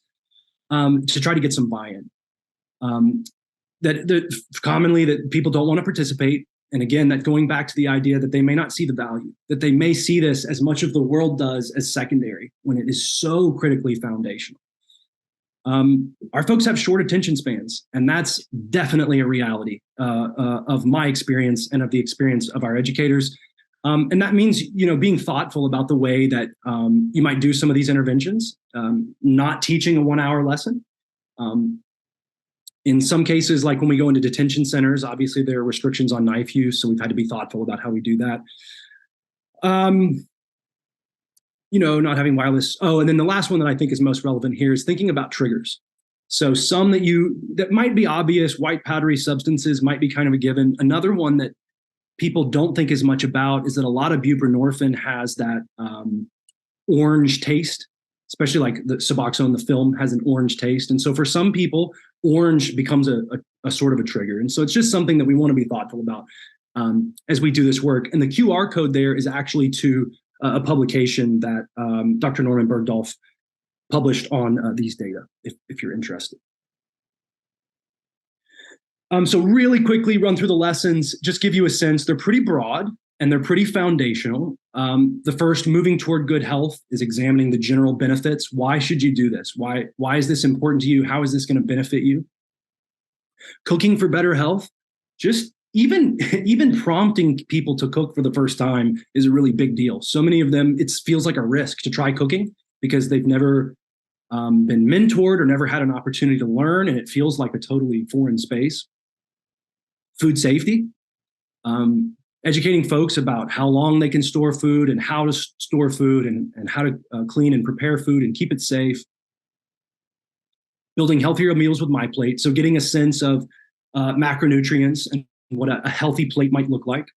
to try to get some buy-in. That commonly that people don't want to participate. And again, that going back to the idea that they may not see the value, that they may see this as much of the world does as secondary, when it is so critically foundational. Our folks have short attention spans, and that's definitely a reality of my experience and of the experience of our educators. And that means, being thoughtful about the way that you might do some of these interventions, not teaching a 1-hour lesson. In some cases, like when we go into detention centers, obviously there are restrictions on knife use, so we've had to be thoughtful about how we do that. Not having wireless. Oh, and then the last one that I think is most relevant here is thinking about triggers. So some that might be obvious, white powdery substances might be kind of a given. Another one that people don't think as much about is that a lot of buprenorphine has that orange taste, especially like the Suboxone, the film has an orange taste. And so for some people, orange becomes a sort of a trigger. And so it's just something that we want to be thoughtful about as we do this work. And the QR code there is actually to a publication that Dr. Norman Bergdorf published on these data, if you're interested. So really quickly run through the lessons, just give you a sense. They're pretty broad. and they're pretty foundational. The first, moving toward good health, is examining the general benefits. Why should you do this? Why is this important to you? How is this going to benefit you? Cooking for better health, just even prompting people to cook for the first time is a really big deal. So many of them, it feels like a risk to try cooking because they've never been mentored or never had an opportunity to learn, and it feels like a totally foreign space. Food safety, educating folks about how long they can store food and how to store food and how to clean and prepare food and keep it safe. Building healthier meals with My Plate, so getting a sense of macronutrients and what a healthy plate might look like.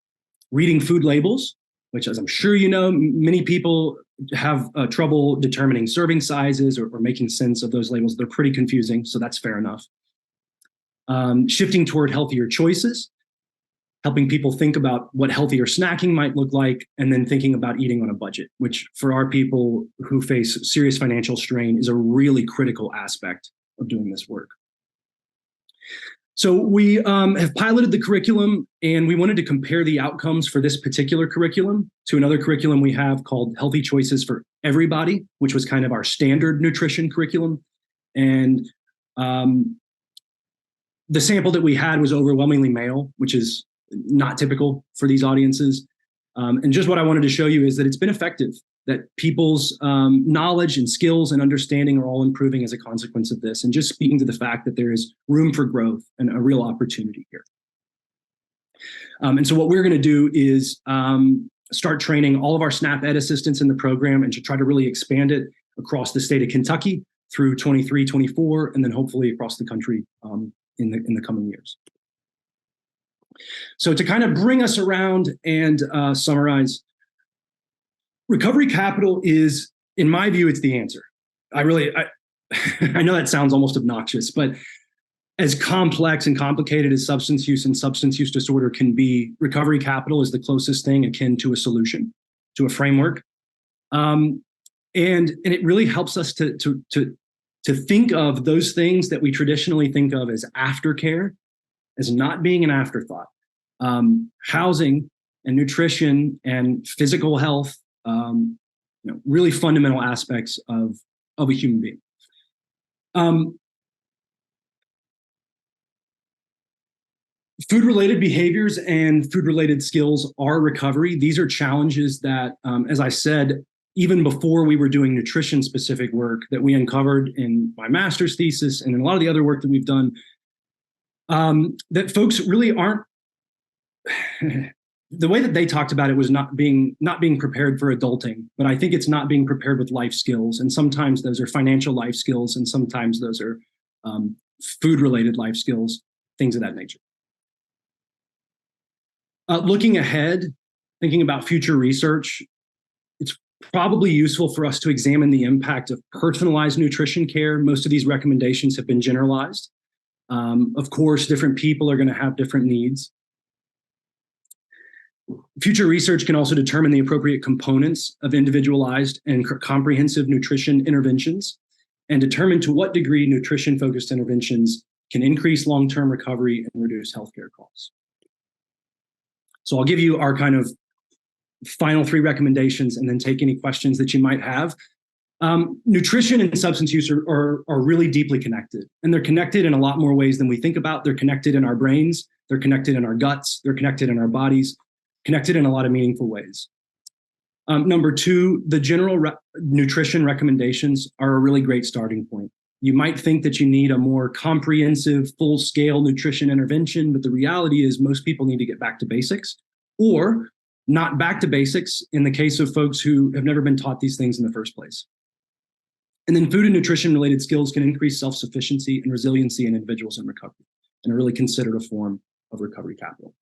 Reading food labels, which, as I'm sure you know, many people have trouble determining serving sizes or making sense of those labels. They're pretty confusing, so that's fair enough. Shifting toward healthier choices, helping people think about what healthier snacking might look like, and then thinking about eating on a budget, which for our people who face serious financial strain is a really critical aspect of doing this work. So we have piloted the curriculum, and we wanted to compare the outcomes for this particular curriculum to another curriculum we have called Healthy Choices for Everybody, which was kind of our standard nutrition curriculum. And the sample that we had was overwhelmingly male, which is not typical for these audiences. And just what I wanted to show you is that it's been effective, that people's knowledge and skills and understanding are all improving as a consequence of this, and just speaking to the fact that there is room for growth and a real opportunity here. And so what we're going to do is start training all of our SNAP Ed assistants in the program and to try to really expand it across the state of Kentucky through 23, 24, and then hopefully across the country in the coming years. So to kind of bring us around and summarize, recovery capital is, in my view, it's the answer. I know that sounds almost obnoxious, but as complex and complicated as substance use and substance use disorder can be, recovery capital is the closest thing akin to a solution, to a framework. And it really helps us to think of those things that we traditionally think of as aftercare as not being an afterthought. Housing and nutrition and physical health, really fundamental aspects of a human being. Food-related behaviors and food-related skills are recovery. These are challenges that, as I said, even before we were doing nutrition-specific work, that we uncovered in my master's thesis and in a lot of the other work that we've done, that folks really aren't. The way that they talked about it was not being prepared for adulting, but I think it's not being prepared with life skills. And sometimes those are financial life skills, and sometimes those are food-related life skills, things of that nature. Looking ahead, thinking about future research, it's probably useful for us to examine the impact of personalized nutrition care. Most of these recommendations have been generalized. Of course, different people are going to have different needs. Future research can also determine the appropriate components of individualized and comprehensive nutrition interventions and determine to what degree nutrition-focused interventions can increase long-term recovery and reduce healthcare costs. So I'll give you our kind of final 3 recommendations and then take any questions that you might have. Nutrition and substance use are really deeply connected, and they're connected in a lot more ways than we think about. They're connected in our brains, they're connected in our guts, they're connected in our bodies, connected in a lot of meaningful ways. Number 2, the general nutrition recommendations are a really great starting point. You might think that you need a more comprehensive, full-scale nutrition intervention, but the reality is most people need to get back to basics, or not back to basics in the case of folks who have never been taught these things in the first place. And then food and nutrition-related skills can increase self-sufficiency and resiliency in individuals in recovery, and are really considered a form of recovery capital.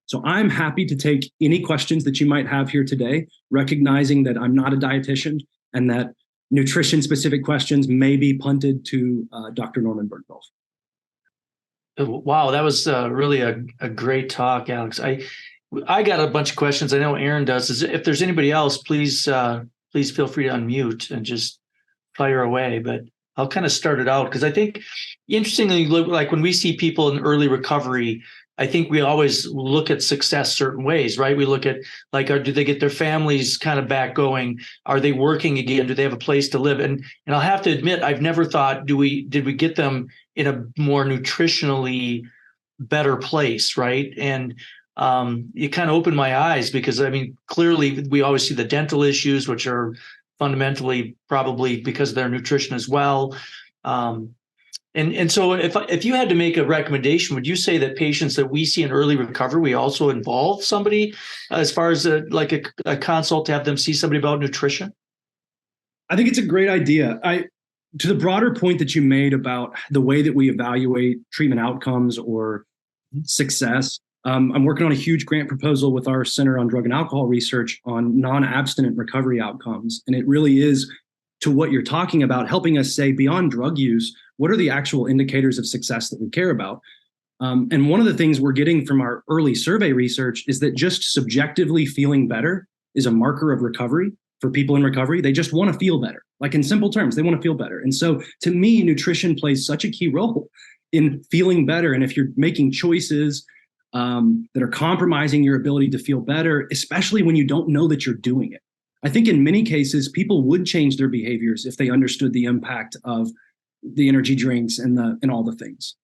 So I'm happy to take any questions that you might have here today, recognizing that I'm not a dietitian and that nutrition-specific questions may be punted to Dr. Norman Bergdorf.
Wow, that was really a great talk, Alex. I got a bunch of questions. I know Aaron does. If there's anybody else, please feel free to unmute and just fire away. But I'll kind of start it out because I think, interestingly, like when we see people in early recovery, I think we always look at success certain ways, right? We look at like, do they get their families kind of back going? Are they working again? Do they have a place to live? And I'll have to admit, I've never thought, did we get them in a more nutritionally better place, right? And it kind of opened my eyes, because I mean, clearly we always see the dental issues, which are fundamentally probably because of their nutrition as well. And so if you had to make a recommendation, would you say that patients that we see in early recovery, we also involve somebody as far as a consult to have them see somebody about nutrition?
I think it's a great idea. To the broader point that you made about the way that we evaluate treatment outcomes or success, I'm working on a huge grant proposal with our Center on Drug and Alcohol Research on non-abstinent recovery outcomes. And it really is, to what you're talking about, helping us say, beyond drug use, what are the actual indicators of success that we care about? And one of the things we're getting from our early survey research is that just subjectively feeling better is a marker of recovery for people in recovery. They just want to feel better. Like, in simple terms, they want to feel better. And so to me, nutrition plays such a key role in feeling better. And if you're making choices that are compromising your ability to feel better, especially when you don't know that you're doing it, I think in many cases, people would change their behaviors if they understood the impact of the energy drinks and all the things.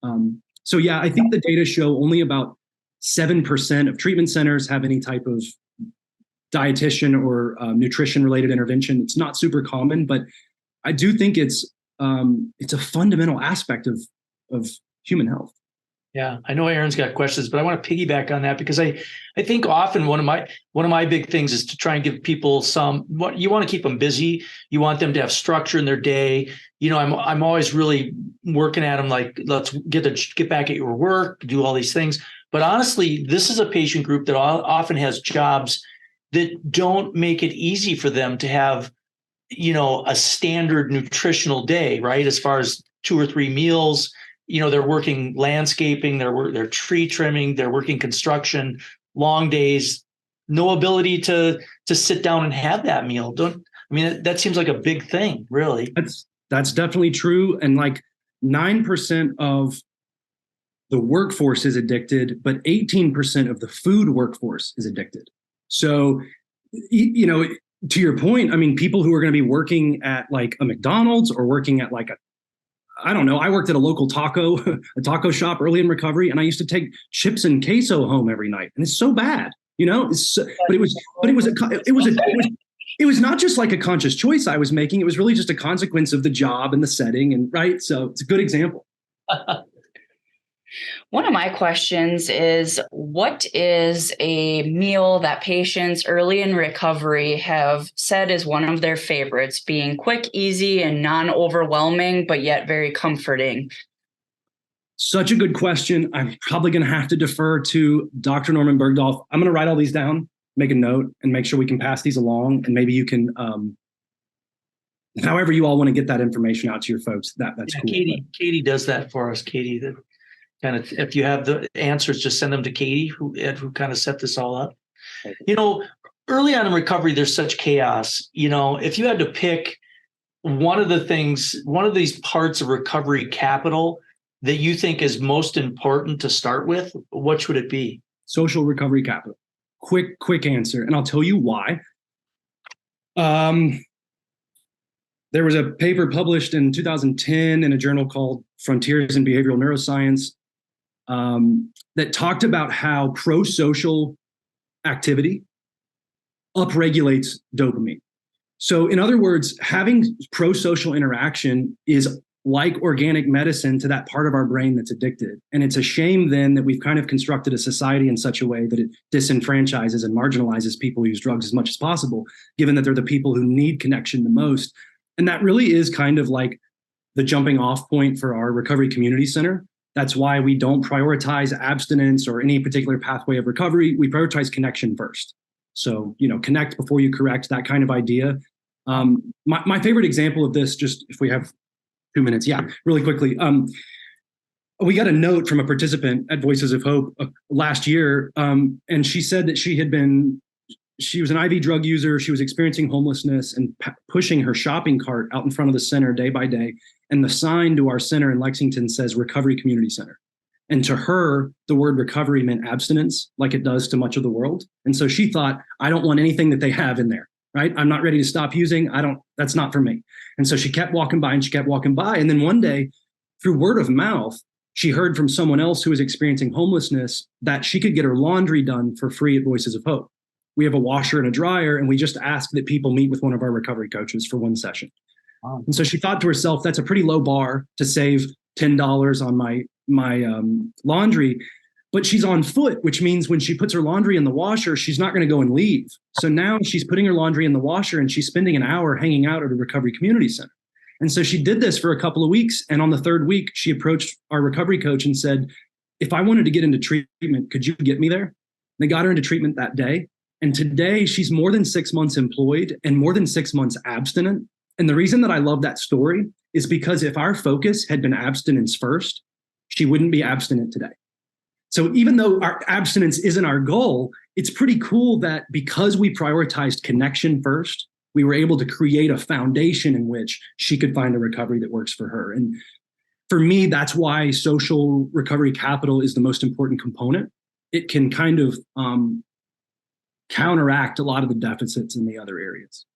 So yeah, I think the data show only about 7% of treatment centers have any type of dietitian or nutrition related intervention. It's not super common, but I do think it's a fundamental aspect of human health.
Yeah, I know Aaron's got questions, but I want to piggyback on that, because I think often one of my big things is to try and give people what you want to keep them busy. You want them to have structure in their day. You know, I'm always really working at them like, let's get back at your work, do all these things. But honestly, this is a patient group that often has jobs that don't make it easy for them to have, you know, a standard nutritional day, right? As far as 2 or 3 meals. You know, they're working landscaping, they're tree trimming, they're working construction, long days, no ability to sit down and have that meal. That seems like a big thing, really.
That's definitely true. And like 9% of the workforce is addicted, but 18% of the food workforce is addicted. So, you know, to your point, I mean, people who are going to be working at like a McDonald's or working at like I don't know. I worked at a local a taco shop early in recovery, and I used to take chips and queso home every night, and it's so bad, you know. It was not just like a conscious choice I was making. It was really just a consequence of the job and the setting, and right. So it's a good example.
One of my questions is, what is a meal that patients early in recovery have said is one of their favorites, being quick, easy, and non-overwhelming, but yet very comforting?
Such a good question. I'm probably going to have to defer to Dr. Norman Bergdorf. I'm going to write all these down, make a note, and make sure we can pass these along. And maybe you can, however you all want to get that information out to your folks, that's cool.
Katie does that for us. Katie, that kind of, if you have the answers, just send them to Katie, who kind of set this all up. You know, early on in recovery, there's such chaos. You know, if you had to pick one of these parts of recovery capital that you think is most important to start with, what would it be?
Social recovery capital. Quick answer. And I'll tell you why. There was a paper published in 2010 in a journal called Frontiers in Behavioral Neuroscience that talked about how pro-social activity upregulates dopamine. So in other words, having pro-social interaction is like organic medicine to that part of our brain that's addicted. And it's a shame then that we've kind of constructed a society in such a way that it disenfranchises and marginalizes people who use drugs as much as possible, given that they're the people who need connection the most. And that really is kind of like the jumping off point for our recovery community center. That's why we don't prioritize abstinence or any particular pathway of recovery. We prioritize connection first. So, you know, connect before you correct, that kind of idea. My favorite example of this, just if we have 2 minutes, really quickly. We got a note from a participant at Voices of Hope last year, and she said that she was an IV drug user. She was experiencing homelessness and pushing her shopping cart out in front of the center day by day. And the sign to our center in Lexington says Recovery Community Center. And to her, the word recovery meant abstinence, like it does to much of the world. And so she thought, I don't want anything that they have in there, right? I'm not ready to stop using. That's not for me. And so she kept walking by and she kept walking by. And then one day, through word of mouth, she heard from someone else who was experiencing homelessness that she could get her laundry done for free at Voices of Hope. We have a washer and a dryer, and we just ask that people meet with one of our recovery coaches for one session. Wow. And so she thought to herself, that's a pretty low bar to save $10 on my laundry, but she's on foot, which means when she puts her laundry in the washer, she's not going to go and leave. So now she's putting her laundry in the washer and she's spending an hour hanging out at a recovery community center. And so she did this for a couple of weeks. And on the third week, she approached our recovery coach and said, if I wanted to get into treatment, could you get me there? They got her into treatment that day. And today she's more than 6 months employed and more than 6 months abstinent. And the reason that I love that story is because if our focus had been abstinence first, she wouldn't be abstinent today. So even though our abstinence isn't our goal, it's pretty cool that because we prioritized connection first, we were able to create a foundation in which she could find a recovery that works for her. And for me, that's why social recovery capital is the most important component. It can kind of counteract a lot of the deficits in the other areas.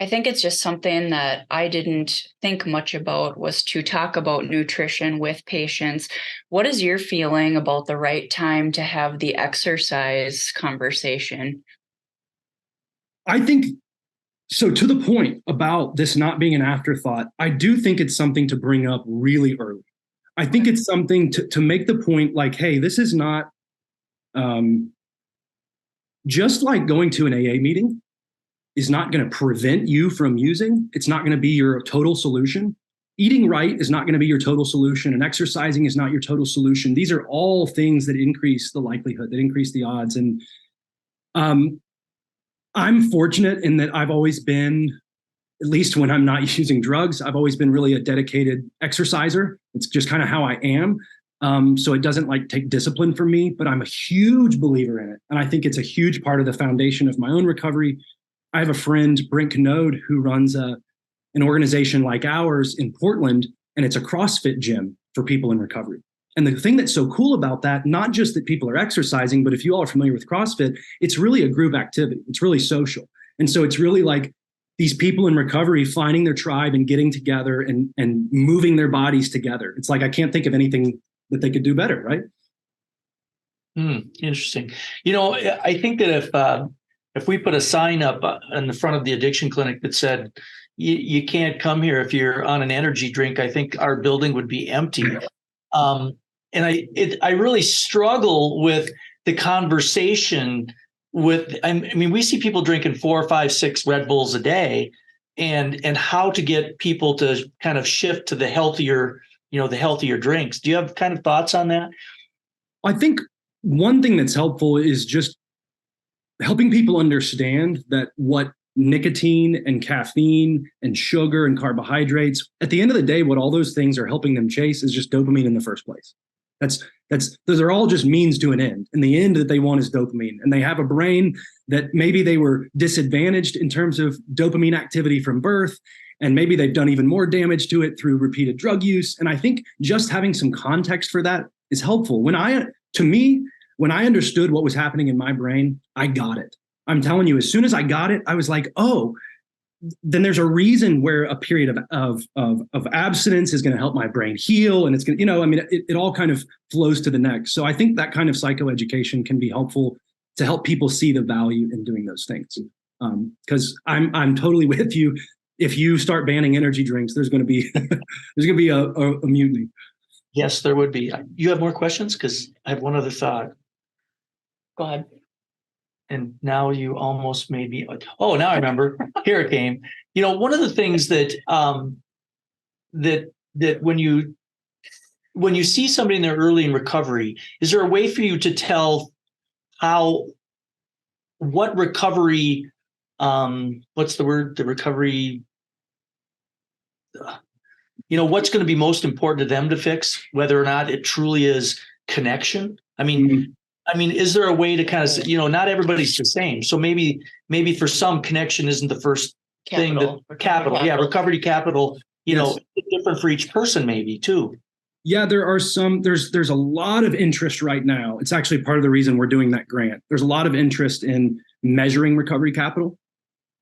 I think it's just something that I didn't think much about was to talk about nutrition with patients. What is your feeling about the right time to have the exercise conversation?
I think, so to the point about this not being an afterthought, I do think it's something to bring up really early. I think it's something to make the point like, hey, this is not just like going to an AA meeting is not going to prevent you from using. It's not going to be your total solution. Eating right is not going to be your total solution, and exercising is not your total solution. These are all things that increase the likelihood, that increase the odds. And I'm fortunate in that I've always been, at least when I'm not using drugs, I've always been really a dedicated exerciser. It's just kind of how I am. So it doesn't like take discipline from me, but I'm a huge believer in it. And I think it's a huge part of the foundation of my own recovery. I have a friend, Brent Canode, who runs an organization like ours in Portland, and it's a CrossFit gym for people in recovery. And the thing that's so cool about that, not just that people are exercising, but if you all are familiar with CrossFit, it's really a group activity. It's really social. And so it's really like these people in recovery finding their tribe and getting together and moving their bodies together. It's like, I can't think of anything that they could do better, right?
Interesting. You know, I think that if we put a sign up in the front of the addiction clinic that said, you can't come here if you're on an energy drink, I think our building would be empty. And I really struggle with the conversation with, I mean, we see people drinking 4, 5, 6 Red Bulls a day, and how to get people to kind of shift to the healthier drinks. Do you have kind of thoughts on that?
I think one thing that's helpful is just helping people understand that what nicotine and caffeine and sugar and carbohydrates, at the end of the day, what all those things are helping them chase is just dopamine in the first place. Those are all just means to an end. And the end that they want is dopamine. And they have a brain that maybe they were disadvantaged in terms of dopamine activity from birth. And maybe they've done even more damage to it through repeated drug use. And I think just having some context for that is helpful. When I understood what was happening in my brain, I got it. I'm telling you, as soon as I got it, I was like, oh, then there's a reason where a period of abstinence is going to help my brain heal. And it's going to, it all kind of flows to the next. So I think that kind of psychoeducation can be helpful to help people see the value in doing those things. Because I'm totally with you. If you start banning energy drinks, there's going to be a mutiny.
Yes, there would be. You have more questions? Because I have one other thought.
Go ahead.
And now you almost made me. Oh, now I remember. Here it came. You know, one of the things that that when you see somebody in their early in recovery, is there a way for you to tell what recovery? What's the word? The recovery. What's going to be most important to them to fix, whether or not it truly is connection. I mean, is there a way to kind of, not everybody's the same. So maybe for some, connection isn't the first thing. Capital. Yeah, recovery capital,
Yes.
Different for each person maybe too.
Yeah, there's a lot of interest right now. It's actually part of the reason we're doing that grant. There's a lot of interest in measuring recovery capital.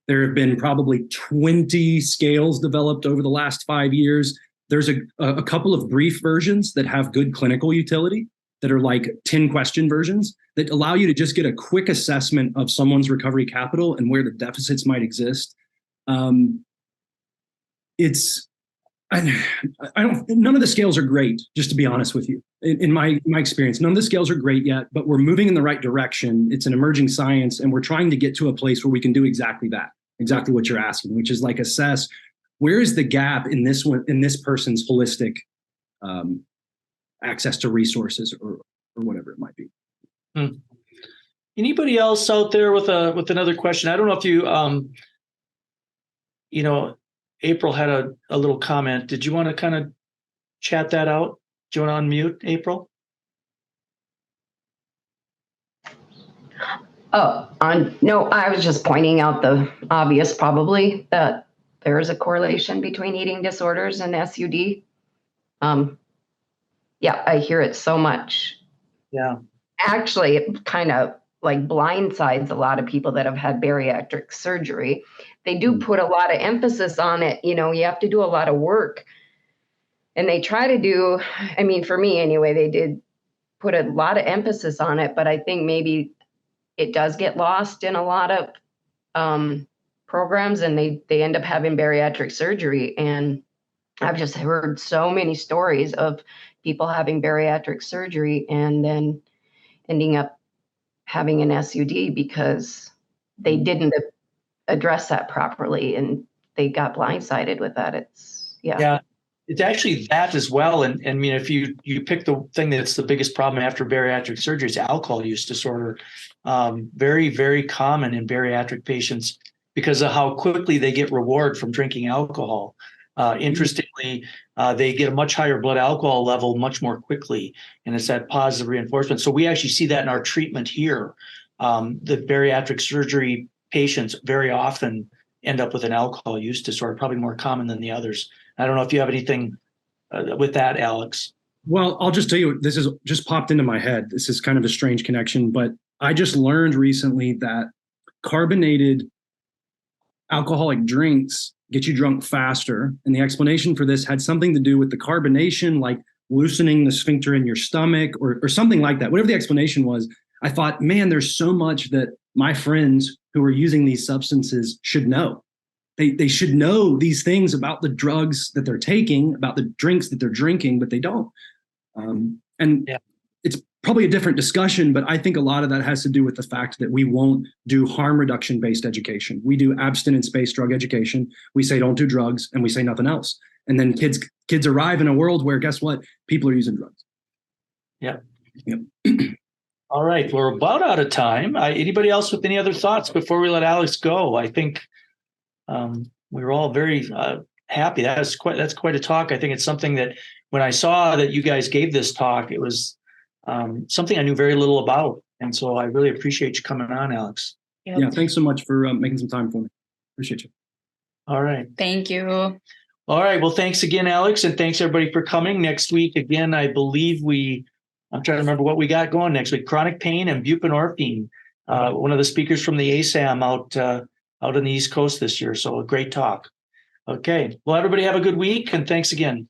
There have been probably 20 scales developed over the last 5 years. There's a couple of brief versions that have good clinical utility that are like 10 question versions that allow you to just get a quick assessment of someone's recovery capital and where the deficits might exist. None of the scales are great, just to be honest with you. In my experience, none of the scales are great yet, but we're moving in the right direction. It's an emerging science, and we're trying to get to a place where we can do exactly that, exactly what you're asking, which is like assess where is the gap in this person's holistic access to resources or whatever it might be.
Anybody else out there with another question? I don't know if you, April had a little comment. Did you want to kind of chat that out? Do you want to unmute, April?
No, I was just pointing out the obvious, probably, that there is a correlation between eating disorders and SUD. Yeah, I hear it so much.
Yeah.
Actually, it kind of like blindsides a lot of people that have had bariatric surgery. They do put a lot of emphasis on it. You have to do a lot of work. And they try to do, for me anyway, they did put a lot of emphasis on it, but I think maybe it does get lost in a lot of programs, and they end up having bariatric surgery. And I've just heard so many stories of people having bariatric surgery and then ending up having an SUD because they didn't address that properly and they got blindsided with that.
Yeah, it's actually that as well. And if you pick the thing that's the biggest problem after bariatric surgery, it's alcohol use disorder. Very, very common in bariatric patients because of how quickly they get reward from drinking alcohol. Interestingly, they get a much higher blood alcohol level much more quickly, and it's that positive reinforcement. So we actually see that in our treatment here. The bariatric surgery patients very often end up with an alcohol use disorder, probably more common than the others. I don't know if you have anything with that, Alex.
Well, I'll just tell you, this has just popped into my head. This is kind of a strange connection, but I just learned recently that carbonated alcoholic drinks get you drunk faster. And the explanation for this had something to do with the carbonation, like loosening the sphincter in your stomach or something like that. Whatever the explanation was, I thought, man, there's so much that my friends who are using these substances should know. They should know these things about the drugs that they're taking, about the drinks that they're drinking, but they don't. It's probably a different discussion, but I think a lot of that has to do with the fact that we won't do harm reduction based education. We do abstinence based drug education. We say don't do drugs, and we say nothing else. And then kids arrive in a world where, guess what? People are using drugs.
Yeah.
Yep.
All right, we're about out of time. Anybody else with any other thoughts before we let Alex go? I think we were all very happy. That's quite a talk. I think it's something that when I saw that you guys gave this talk, it was something I knew very little about. And so I really appreciate you coming on, Alex.
Yep.
Yeah, thanks so much for making some time for me. Appreciate you.
All right.
Thank you.
All right. Well, thanks again, Alex. And thanks everybody for coming. Next week, again, I believe I'm trying to remember what we got going next week. Chronic pain and buprenorphine. One of the speakers from the ASAM out on the East Coast this year. So a great talk. Okay. Well, everybody have a good week, and thanks again.